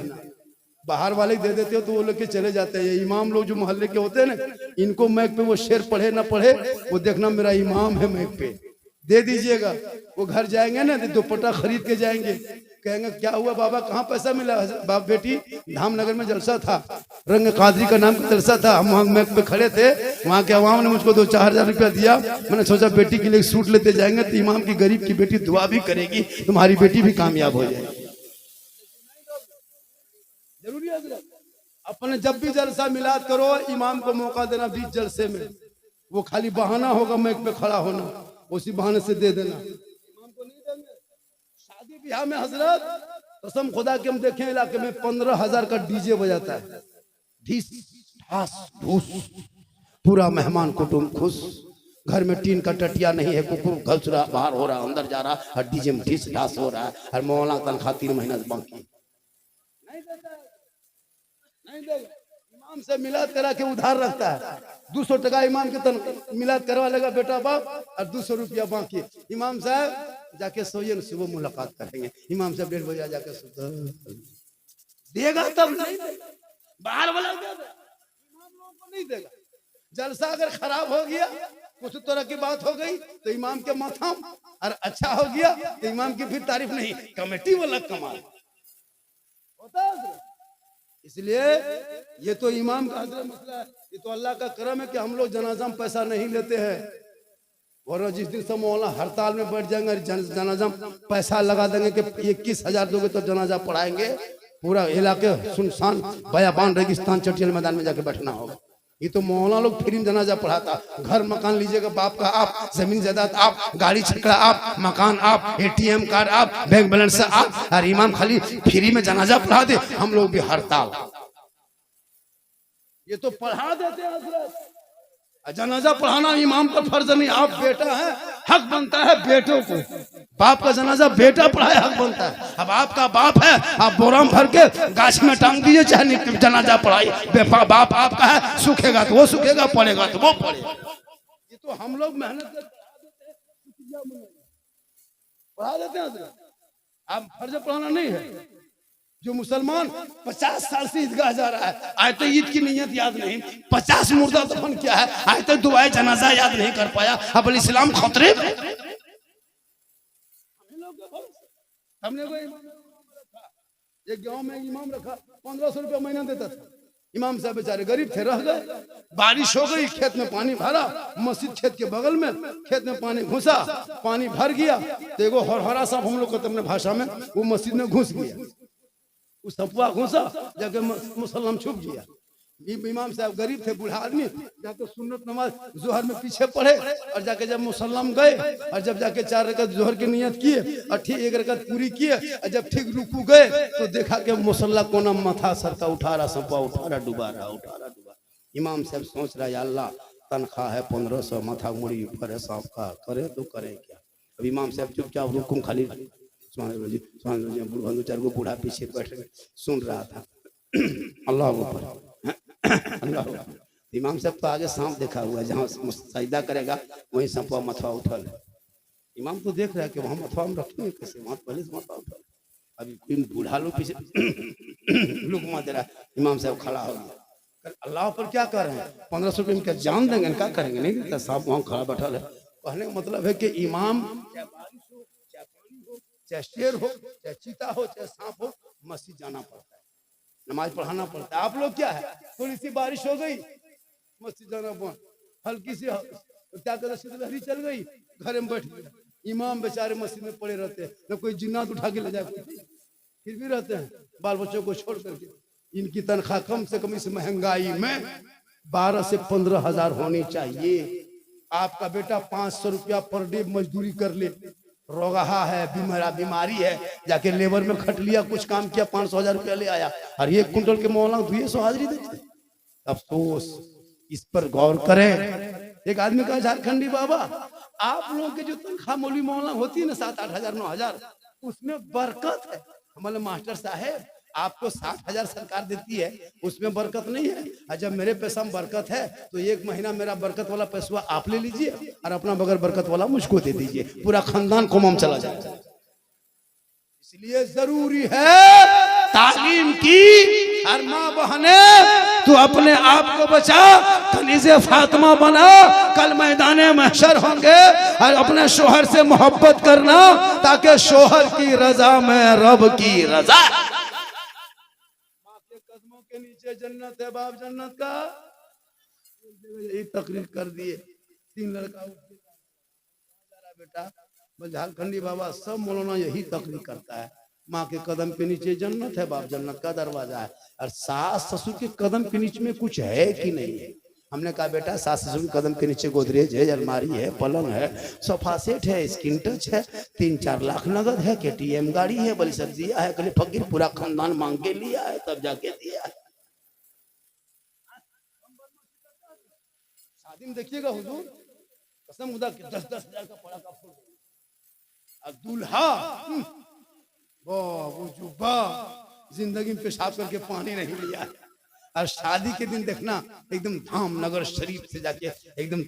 बाहर वाले दे देते हो तो वो लोग के चले जाते हैं। इमाम लोग जो मोहल्ले के होते हैं ना, इनको मैक पे वो शेर पढ़े ना पढ़े, वो देखना मेरा इमाम है, मैक पे दे दीजिएगा। वो घर जाएंगे ना, दुपट्टा खरीद के जाएंगे, कहेंगे क्या हुआ बाबा, कहाँ पैसा मिला? बाप बेटी धामनगर में जलसा था, रंग कादरी का नाम का जलसा था, हम वहाँ मैक पे खड़े थे, वहाँ के अवाम ने मुझको 2-4 हजार रुपया दिया, मैंने सोचा बेटी के लिए सूट लेते जाएंगे तो इमाम की गरीब की बेटी दुआ भी करेगी, तुम्हारी बेटी भी कामयाब हो जाएगी। जरूरी है अपने जब भी जलसा मिलाद करो, इमाम को मौका देना बीच जलसे में, वो खाली बहाना होगा मैक पे खड़ा होना, उसी बहाने से दे देना। इमाम को नहीं देंगे। शादी ब्याह में हजरत कसम खुदा के हम देखें इलाके में 15,000 का डीजे बजाता है, ढीस ढास ढूस, पूरा मेहमान कुटुंब खुश, घर में टीन का टटिया नहीं है, कुकुर घुस रहा, बाहर हो रहा, अंदर जा रहा, और डीजे में ढीस ढास हो रहा है, और मौलाना तनख्वाह 3 महीना से बाकी नहीं देता है, नहीं देगा। इमाम से मिलाद करा के उधार रखता है, 200 टका इमाम के मिलाद करवा लेगा बेटा बाप, और 200 रुपया बाकी। इमाम साहब जाके सोइए ना, सुबह मुलाकात करेंगे। इमाम साहब 1:30 बजे जाके सोता देगा तब नहीं देगा। बाहर वाला दे दे, इमाम लोगों को नहीं देगा। जलसा अगर खराब हो गया, कुछ तरह की बात हो गई तो इमाम के माथा, और अच्छा हो गया तो इमाम की फिर तारीफ नहीं, कमेटी वाला कमाल होता है। इसलिए ये तो इमाम का हजरत मसला है, ये तो अल्लाह का करम है कि हम लोग जनाजा में पैसा नहीं लेते हैं। वरना जिस दिन से मौला हड़ताल में बैठ जाएंगे, जनाजा में पैसा लगा देंगे कि 21,000 दोगे तो जनाजा पढ़ाएंगे, पूरा इलाके सुनसान बयाबान रेगिस्तान चटियल मैदान में जाके बैठना होगा। ये तो मौला लोग फ्री में जनाजा पढ़ाता। घर मकान लीजिएगा बाप का आप, जमीन जायदाद आप, गाड़ी छकड़ा आप, मकान आप, ATM कार्ड आप, बैंक बैलेंस आप, और इमाम खाली फ्री में जनाजा पढ़ा दे। हम लोग भी हड़ताल। ये तो पढ़ा देते हैं हजरत। जनाजा पढ़ाना इमाम का फर्ज नहीं, आप बेटा है, हक बनता है बेटों को। बाप का जनाजा बेटा पढ़ाए, हक बनता है। अब आपका बाप है, आप बोराम भर के गाछ में टांग दीजिए, चाहे जनाजा पढ़ाई। बाप आपका है, सूखेगा तो वो सूखेगा, पड़ेगा तो वो पड़ेगा। ये तो हम लोग मेहनत करके पढ़ा देते हैं। आप फर्ज पढ़ाना नहीं है। जो मुसलमान 50 साल से ईदगाह जा रहा है, आए तो ईद की नियत याद नहीं, 50 मुर्दा दफन किया है, आए तो दुआए जनाजा याद नहीं कर पाया। अब इस्लाम खतरे में। हमने एक गांव में इमाम रखा, 1500 रुपया महीना देता था। इमाम साहब बेचारे गरीब थे, रह गए। बारिश हो गई, खेत में पानी भरा, मस्जिद खेत के बगल में, खेत में पानी घुसा, पानी भर गया तो एगो हरहरा साहब हम लोग को अपने भाषा में वो मस्जिद में घुस गया। उस सपुआ घुसा, जाके मुसल्लम छुप गया। इमाम साहब गरीब थे, बूढ़ा आदमी, जाके सुन्नत नमाज जोहर में पीछे पढ़े, और जाके जब मुसल्लम गए, और जब जाके 4 रकात जोहर की नियत किए, और ठीक 1 रकात पूरी किए, और जब ठीक रुकू गए तो देखा कि मुसल्ला कोना माथा सर का उठा रहा, सपुआ उठा रहा, डुबा रहा। इमाम साहब सोच रहा, या अल्लाह तनख्वाह है 1500, माथा मुड़ी ऊपर है, सांप का करे तो करे क्या। अब इमाम साहब चुपचाप रुकुम खाली 4 को बूढ़ा पीछे बैठ सुन रहा था। अल्लाह अल्लाह। इमाम साहब तो आगे सांप देखा हुआ है, जहाँ सजदा करेगा वहीं सांपा मथवा उठल है। इमाम तो देख रहा है कि वहाँ मथवा में रखेंगे कैसे, वहाँ पहले से मथवा उठल। अभी कोई बूढ़ा लोग पीछे लुकमा दे रहा है, इमाम साहब खड़ा हो गया। अल्लाह पर क्या कर रहे हैं, 1500 रुपये में क्या जान देंगे, क्या करेंगे, नहीं देता। सांप वहाँ खड़ा बैठा है। कहने का मतलब है कि इमाम चाहे शेर हो, चाहे चीता हो, चाहे सांप हो, मस्जिद जाना पड़ता है, नमाज पढ़ाना पड़ता है। आप लोग क्या है, थोड़ी सी बारिश हो गई, मस्जिद जाना बंद, हल्की सी क्या कर शीतलहरी चल गई, घर में बैठ गए। इमाम बेचारे मस्जिद में पड़े रहते हैं, न कोई जिन्नात उठा के ले जाए, फिर भी रहते हैं बाल बच्चों को छोड़ करके। इनकी तनख्वाह कम से कम इस महंगाई में 12 से 15 हजार होनी चाहिए। आपका बेटा 500 रुपया पर डे मजदूरी कर ले, रोगाहा है, बीमारी है, जाके लेबर में खट लिया, कुछ काम किया, 500,000 रुपया ले आया, और 1 कुंटल के मौला 200 हाजिरी देते। अफसोस, इस पर गौर करें। एक आदमी कहा, झारखंडी बाबा, आप लोगों के जो तनख्वाह मौलवी मौला होती है ना 7-8 हजार 9 हजार, उसमें बरकत है। हमारे मास्टर साहेब, आपको 60,000 सरकार देती है, उसमें बरकत नहीं है। और जब मेरे पैसा में बरकत है तो 1 महीना मेरा बरकत वाला पैसा आप ले लीजिए, और अपना बगैर बरकत वाला मुझको दे दीजिए, पूरा खानदान कोमम चला जाएगा। इसलिए जरूरी है तालीम की। हर माँ बहने, तू अपने आप को बचा, कनीज़े फातिमा बना, कल मैदाने महशर होंगे। और अपने शोहर से मोहब्बत करना, ताकि शोहर की रजा में रब की रजा। कदमों के नीचे जन्नत है, बाप जन्नत का। यही तकरीर कर दिए, 3 लड़का बेटा, झारखंडी बाबा सब मौलाना यही तकरीर करता है। माँ के कदम के नीचे जन्नत है, बाप जन्नत का दरवाजा है। और सास ससुर के कदम के नीचे में कुछ है कि नहीं है। हमने कहा, बेटा सास ससुर के कदम के नीचे गोदरेज है, अलमारी है, पलंग है, सोफा सेट है, स्क्रीन टच है, 3-4 लाख नगद है, KTM गाड़ी है, बड़ी सब्जियां है, कल फकीर पूरा खानदान मांग के लिया है, तब जाके दिया है। शादी में देखिएगा हुजूर, कसम खुदा के 10-10 हजार का पड़ा का फूल, और दूल्हा वो जुब्बा जिंदगी में पेशाब करके पानी नहीं लिया है, और शादी के दिन देखना एकदम धाम नगर शरीफ से जाके एकदम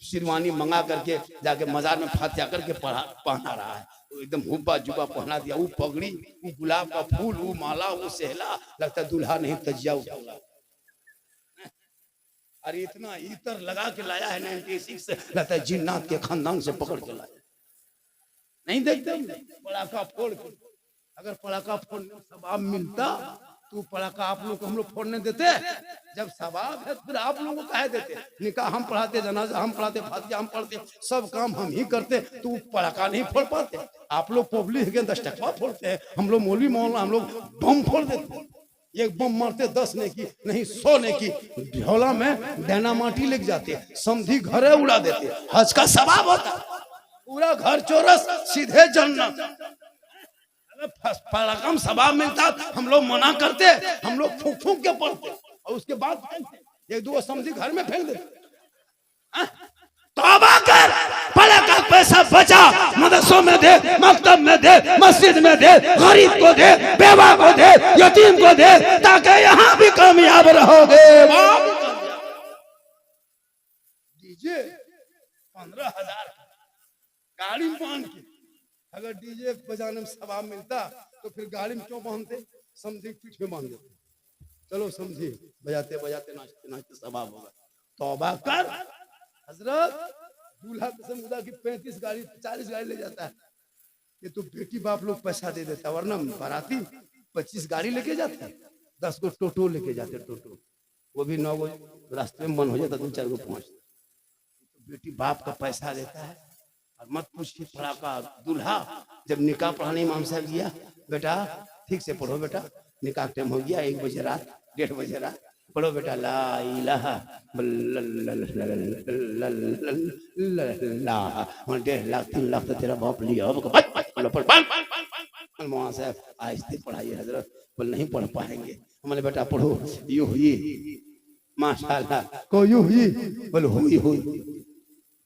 शेरवानी मंगा करके जाके मजार में फातिया करके पहना रहा है, तो एकदम हुब्बा जुब्बा पहना दिया, वो पगड़ी, वो गुलाब का फूल, वो माला, वो सहला, लगता है दूल्हा नहीं तजिया उठा। अरे इतना इतर लगा के लाया है 96, लगता है जिन्नात के खानदान से पकड़ के लाया। नहीं देखते पड़ाका फोड़ के, अगर पड़ाका फोड़ने सवाब मिलता तो पड़ाका आप लोग को हम लोग फोड़ने देते? जब सवाब है फिर आप लोगों को काहे देते? निकाह हम पढ़ाते, जनाजा हम पढ़ाते, फातिहा हम पढ़ते, सब काम हम ही करते, तो पड़ाका नहीं फोड़ पाते? आप लोग पब्लिक के 10 टकवा फोड़ते हैं, हम लोग मौलवी मौलाना हम लोग बम फोड़ देते। एक बम मारते 10 ने की नहीं 100 ने की, झोला में डैना माटी लेके जाते, समधी घरे उड़ा देते, हज का सवाब होता, पूरा घर चौरस सीधे जन्नत। पड़ाका सवाब मिलता हम लोग मना करते, हम लोग फूक फूक के पढ़ते और उसके बाद एक दो समझी घर में फेंक देते। तौबा कर, पड़ाका पैसा बचा, मदरसों में दे, मकतब में दे, मस्जिद में दे, गरीब को दे, बेवा को दे, यतीम को दे, ताकि यहाँ भी कामयाब रहोगे। डीजे 15,000 गाड़ी बांध के, अगर डीजे बजाने में सवाब मिलता तो फिर गाड़ी में क्यों बांधते? समझी पीठ में बांध देते, चलो समझी बजाते बजाते नाचते नाचते सवाब होगा। तौबा कर हजरत, दूल्हा कसम खुदा की 35 गाड़ी 40 गाड़ी ले जाता है, ये तो बेटी बाप लोग पैसा दे देता, वरना बाराती 25 गाड़ी लेके जाते, 10 को टोटो लेके जाते, टोटो वो भी 9 गो रास्ते में मन हो जाता, 2-4 गो पहुंचते। तो बेटी बाप का पैसा देता है। और मत पूछिए पड़ाका, दूल्हा जब निकाह पढ़ाने इमाम साहब गया, बेटा ठीक से पढ़ो बेटा, निकाह टाइम हो गया, 1 बजे रात, 1:30 बजे रात, पढ़ो बेटा ला इलाहा इल्लल्लाह, 1.5 लाख 3 लाख तो तेरा बाप लिया, मौलाना साहब आहिस्ते पढ़ाइए हजरत, बोल नहीं पढ़ पाएंगे। हमारे बेटा पढ़ो, यू हुई माशाल्लाह, को यू हुई, बोल हुई।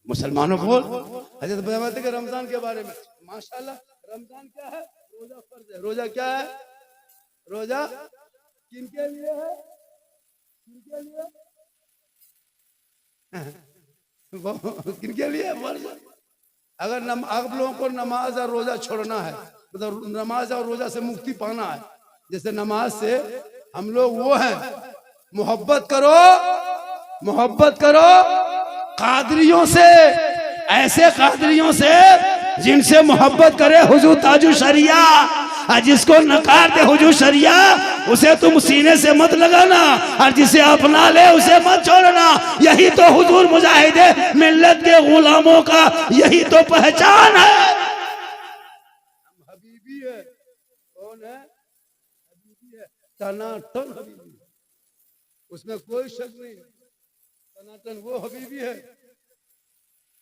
मुसलमानों बोल हजरत बताते कि रमजान के बारे में, माशाल्लाह रमजान क्या है? रोजा फर्ज है। रोजा क्या है? रोजा किनके लिए है? किनके लिए? किनके लिए फर्ज? अगर आप लोगों को नमाज और रोजा छोड़ना है, मतलब नमाज और रोजा से मुक्ति पाना है, जैसे नमाज से हम लोग वो हैं, मोहब्बत करो, मोहब्बत करो कादरियों से, ऐसे कादरियों से जिनसे मोहब्बत करे हुजूर ताजु शरिया, और जिसको नकार दे हुजूर शरिया उसे तुम सीने से मत लगाना, और जिसे अपना ले उसे मत छोड़ना। यही तो हुजूर मुजाहिदे मिल्लत के गुलामों का यही तो पहचान है। हबीबी है, कौन है? हबीबी है, टनाटन हबीबी, उसमें कोई शक नहीं। सनातन वो हबीबी है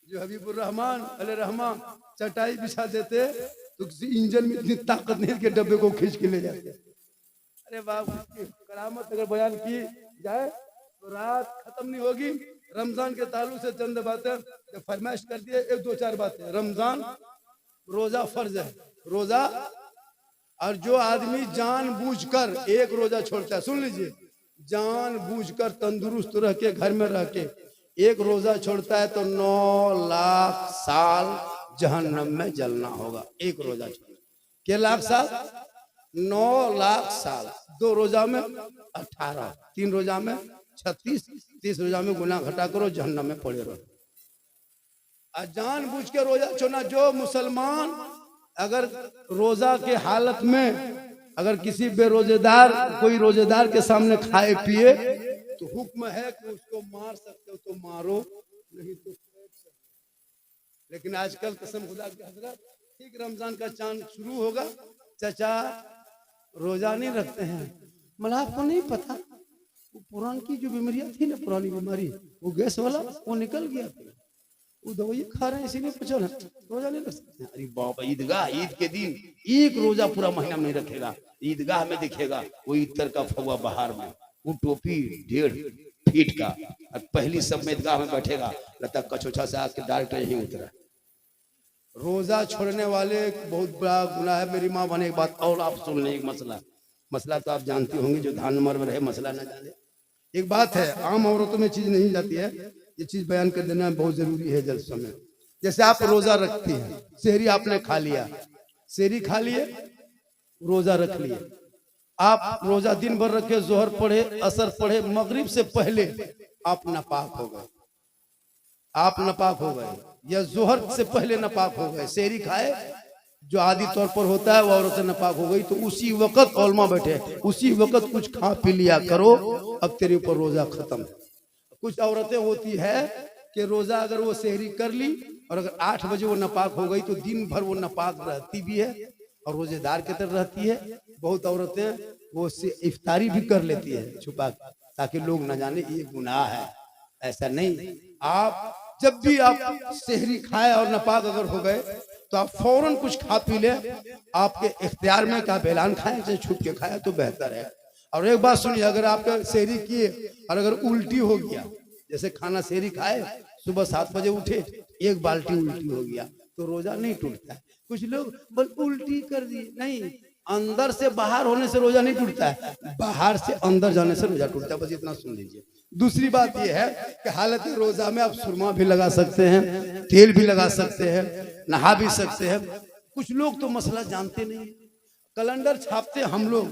जो हबीबुर रहमान अले रहमान चटाई बिछा देते तो किसी इंजन में इतनी ताकत नहीं के डब्बे को खींच के ले जाते। अरे बाप, करामत अगर बयान की जाए तो रात खत्म नहीं होगी। रमजान के ताल्लुक से चंद बातें फरमाइश कर दिए, 1-2-4 बातें। रमजान रोजा फर्ज है, रोजा, और जो आदमी जानबूझकर एक रोजा छोड़ता है, सुन लीजिए, जानबूझकर तंदुरुस्त रह के घर में रह के एक रोजा छोड़ता है तो 9 लाख साल जहन्नम में जलना होगा। एक रोजा छोड़ना क्या लाख साल? 9 लाख साल। 2 रोजा में 18, 3 रोजा में 36, 30 रोजा में गुनाह घटा करो, जहन्नम में पड़े रहो। जानबूझ के रोजा छोड़ना, जो मुसलमान अगर रोजा के हालत में अगर किसी बेरोजेदार कोई रोजेदार के सामने खाए पिए तो हुक्म है कि उसको मार सकते हो तो मारो, नहीं तो फेंक सकते। लेकिन आजकल कसम खुदा की हजरत, ठीक रमजान का चांद शुरू होगा, चचा रोजा नहीं रखते हैं। मतलब आपको नहीं पता, वो पुरानी की जो बीमारियां थी ना, पुरानी बीमारी, वो गैस वाला वो निकल गया, वो दवाई खा रहे हैं इसीलिए पचल है, रोजा नहीं रख सकते। अरे बाबा, ईदगाह ईद के दिन एक रोजा पूरा महीना में नहीं रखेगा, ईदगाह में दिखेगा वो इतर का फौवा बाहर में, वो टोपी 1.5 फीट का, और पहली सब में ईदगाह में बैठेगा, लगता कछोछा से आके डायरेक्ट यहीं उतरा। रोजा छोड़ने वाले बहुत बड़ा गुनाह है। मेरी माँ बने एक बात और आप सुन लें, एक मसला तो आप जानते होंगे, जो धान नंबर में रहे मसला ना जाने। एक बात है, आम औरतों में चीज नहीं जाती है, ये चीज बयान कर देना बहुत जरूरी है जलसों में। जैसे आप रोजा रखती हैं, सेहरी आपने खा लिया, सेहरी खा लिए, रोजा रख लिए, आप रोजा दिन भर रखे, जोहर पढ़े, असर पढ़े, मगरिब से पहले आप नापाक हो गए, आप नापाक हो गए, या जोहर से पहले नापाक हो गए, सेहरी खाए जो आदि तौर पर होता है, वो औरत नापाक हो गई, तो उसी वक्त औलमा बैठे, उसी वक्त कुछ खा पी लिया करो, अब तेरे ऊपर रोजा खत्म है। कुछ औरतें होती है कि रोजा अगर वो सेहरी कर ली और अगर 8 बजे वो नापाक हो गई तो दिन भर वो नापाक रहती भी है और रोजेदार की तरह रहती है। बहुत औरतें वो इफ्तारी भी कर लेती है छुपा, ताकि लोग ना जाने ये गुनाह है। ऐसा नहीं, आप जब भी आप सेहरी खाए और नापाक अगर हो गए तो आप फौरन कुछ खा पी ले, आपके इख्तियार में, क्या ऐलान खाएं चाहे छुप के खाएं तो बेहतर है। और एक बात सुनिए, अगर आपका सेहरी किए और अगर उल्टी हो गया, जैसे खाना सेहरी खाए, सुबह 7 बजे उठे, 1 बाल्टी उल्टी हो गया, तो रोजा नहीं टूटता है। कुछ लोग बस उल्टी कर दिए, नहीं, अंदर से बाहर होने से रोजा नहीं टूटता है, बाहर से अंदर जाने से रोजा टूटता है, बस इतना सुन लीजिए। दूसरी बात यह है कि हालत रोजा में आप सुरमा भी लगा सकते हैं, तेल भी लगा सकते हैं, नहा भी सकते हैं। कुछ लोग तो मसला जानते नहीं, कैलेंडर छापते हम लोग,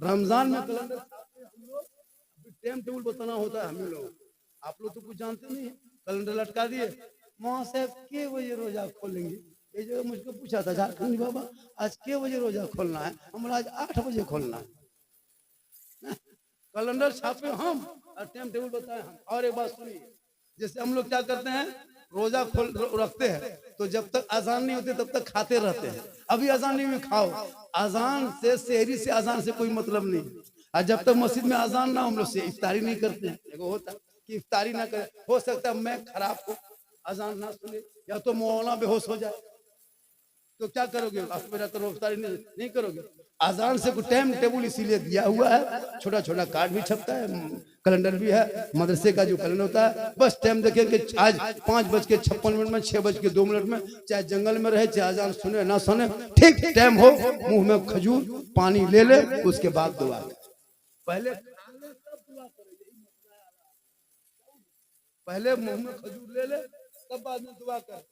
रमजान में कैलेंडर छापते हम लोग, टाइम टेबल बताना होता है हमें लोग, आप लोग तो कुछ जानते नहीं है। कैलेंडर लटका दिए, मौलाना साहब के बजे रोजा खोलेंगे, ये जगह मुझको पूछा था झारखंडी बाबा आज के बजे रोजा खोलना है, हमारा आज 8 बजे खोलना है। कैलेंडर छापे हम और टाइम टेबल बताए हम। और एक बात सुनिए, जैसे हम लोग क्या करते हैं, रोजा खोल रखते हैं तो जब तक अजान नहीं होते तब तक खाते रहते हैं, अभी अजान नहीं में खाओ, अजान से, सेहरी से, अजान से कोई मतलब नहीं। और जब तक मस्जिद में अजान ना, हम लोग से इफ्तारी नहीं करते हैं। देखो होता कि इफ्तारी ना करे, हो सकता है मैं खराब हो, अजान ना सुने, या तो मौलाना बेहोश हो जाए, तो क्या करोगे, मेरा करो, इफ्तारी नहीं करोगे। अजान से कोई टाइम टेबल इसीलिए दिया हुआ है, छोटा छोटा कार्ड भी छपता है, कैलेंडर भी है, मदरसे का जो कैलेंडर होता है, बस टाइम देखेंगे आज 5:56 में, 6:02 में, चाहे जंगल में रहे, चाहे अजान सुने ना सुने, ठीक टाइम हो, मुंह में खजूर पानी ले ले, उसके बाद दुआ पहले पहले मुंह में खजूर ले ले, तब बाद में दुआ कर,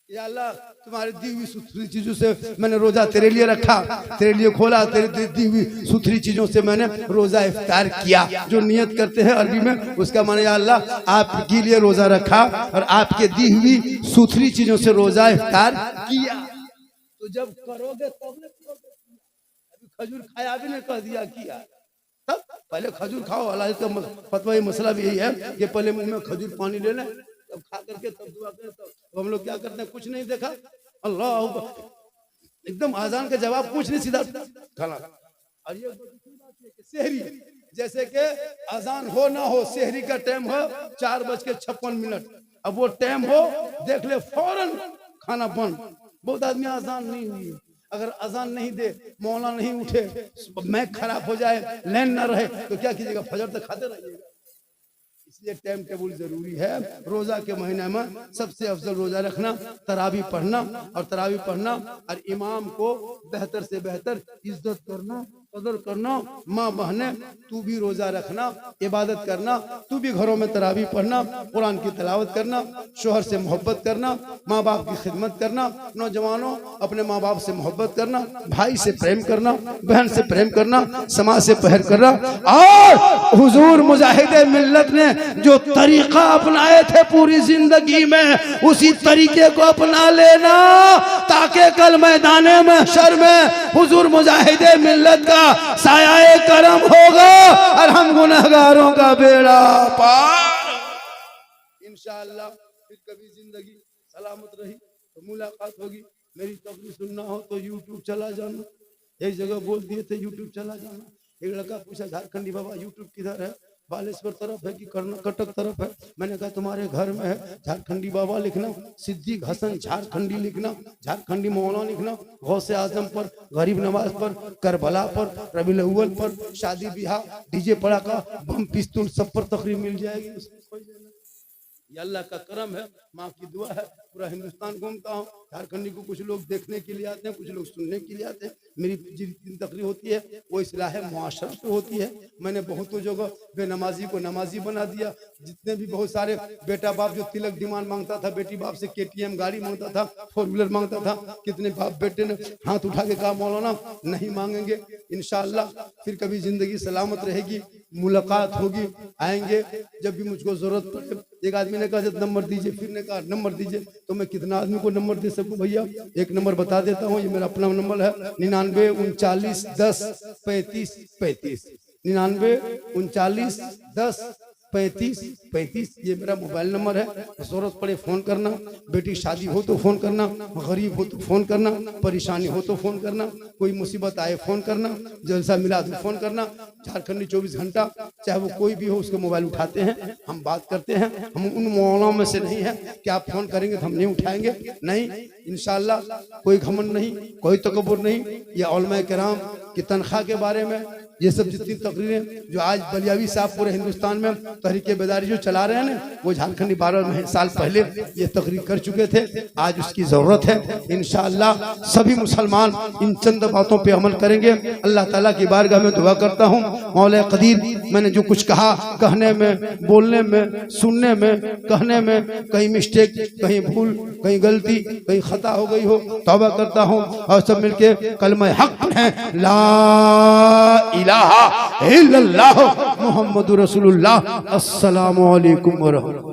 या अल्लाह तुम्हारी दी हुई सुथरी चीजों से मैंने रोजा तेरे लिए रखा, तेरे लिए खोला, तेरे दी हुई सुथरी चीजों से मैंने रोजा इफ्तार किया। जो नियत करते हैं अरबी में, उसका माने या अल्लाह आपके लिए रोजा रखा और आपके दी हुई सुथरी चीजों से रोजा इफ्तार किया। तो जब करोगे तब न करोगे, अभी खजूर खाया भी नहीं कह दिया किया, तब पहले खजूर खाओ। अल्लाह का फतवा मसला भी यही है कि पहले मुंह में खजूर पानी ले लें, तब खा करके तब दुआ करें। तो हम लोग क्या करते हैं, कुछ नहीं देखा, अल्लाह एकदम आजान का जवाब कुछ नहीं, सीधा खाना। और ये सेहरी, जैसे कि अजान हो ना हो, सेहरी का टाइम हो 4:56, अब वो टाइम हो, देख ले फौरन खाना बंद। बहुत आदमी अजान नहीं हुई, अगर अजान नहीं दे, मौला नहीं उठे, मैच खराब हो जाए, लाइन ना रहे, तो क्या कीजिएगा, फजर तक खाते रहिएगा। इसलिए टाइम टेबल जरूरी है। रोजा के महीने में सबसे अफजल रोजा रखना, तरावी पढ़ना, और तरावी पढ़ना और इमाम को बेहतर से बेहतर इज्जत करना, कदर करना। माँ बहने तू भी रोजा रखना, इबादत करना, तू भी घरों में तरावी पढ़ना, कुरान की तिलावत करना, शोहर से मोहब्बत करना, माँ बाप की खिदमत करना। नौजवानों अपने माँ बाप से मोहब्बत करना, भाई से प्रेम करना, बहन से प्रेम करना, समाज से पहल करना। और हुजूर मुजाहिदे मिल्लत ने जो तरीका अपनाए थे पूरी जिंदगी में, उसी तरीके को अपना लेना, ताकि कल मैदाने महशर में हुजूर मुजाहिदे मिल्लत का साया करम होगा और हम गुनहगारों का बेड़ा पार। इंशाअल्लाह फिर कभी जिंदगी सलामत रही तो मुलाकात होगी। मेरी तकरीर सुनना हो तो यूट्यूब चला जाना, एक जगह बोल दिए थे यूट्यूब चला जाना। एक लड़का पूछा झारखंडी बाबा यूट्यूब किधर है, बालेश्वर तरफ है कि कर्नाटक तरफ है। मैंने कहा तुम्हारे घर में है, झारखंडी बाबा लिखना, सिद्दीक हसन झारखंडी लिखना, झारखंडी मौलाना लिखना, गौसे आजम पर, गरीब नवाज पर, करबला पर, रबीउल अव्वल पर, शादी ब्याह, डीजे पड़ाका, बम पिस्तौल सब पर तकरीर मिल जाएगी। ये अल्लाह का करम है, माँ की दुआ है। पूरा हिंदुस्तान घूमता हूँ। झारखंडी को कुछ लोग देखने के लिए आते हैं, कुछ लोग सुनने के लिए आते हैं। मेरी जितनी तकरीर होती है वो इस्लाह मुआशरा पे होती है। मैंने बहुतों जगह बेनमाजी को नमाजी बना दिया। जितने भी बहुत सारे बेटा बाप जो तिलक डिमांड मांगता था, बेटी बाप से KTM गाड़ी मांगता था, 4 व्हीलर मांगता था, कितने बाप बेटे ने हाथ उठा के कहा मौलाना नहीं मांगेंगे, इंशाअल्लाह फिर कभी जिंदगी सलामत रहेगी, मुलाकात होगी, आएंगे जब भी मुझको जरूरत पड़े। एक आदमी ने कहा नंबर दीजिए, फिर ने कहा नंबर दीजिए। तो मैं कितना आदमी को नंबर दे सकूं भैया? एक नंबर बता देता हूँ, ये मेरा अपना नंबर है 99 39 10 35 35, 99 39 10 35 35, ये मेरा मोबाइल नंबर है। जरूरत पड़े फोन करना, बेटी शादी हो तो फोन करना, गरीब हो तो फोन करना, परेशानी हो तो फोन करना, कोई मुसीबत आए फोन करना, जलसा मिला तो फोन करना। झारखंडी 24 घंटा चाहे वो कोई भी हो उसके मोबाइल उठाते हैं, हम बात करते हैं। हम उन मौलानाओं में से नहीं है कि आप फोन करेंगे तो हम नहीं उठाएंगे, नहीं, इंशाअल्लाह कोई घमंड नहीं, कोई तकब्बुर नहीं। ये उलमा किराम की तनख्वाह के बारे में ये सब जितनी तकरीरें जो आज बलियावी साहब पूरे हिंदुस्तान में तहरीके बेदारी जो चला रहे हैं ना, वो झारखंडी 12 साल पहले ये तकरीर कर चुके थे। आज उसकी जरूरत है। इंशाअल्लाह सभी मुसलमान इन चंद बातों पे अमल करेंगे। अल्लाह ताला की बारगाह में दुआ करता हूँ, मौला कदीर मैंने जो कुछ कहा, कहने में, बोलने में, सुनने में, कहने में कहीं मिस्टेक, कहीं भूल, कहीं गलती, कहीं खता हो गई हो, तौबा करता हूँ। और सब मिलके कलमा हक है ला इलाहा इल्लल्लाह मुहम्मदुर रसूलुल्लाह। अस्सलामु अलैकुम व रहमतुल्लाह।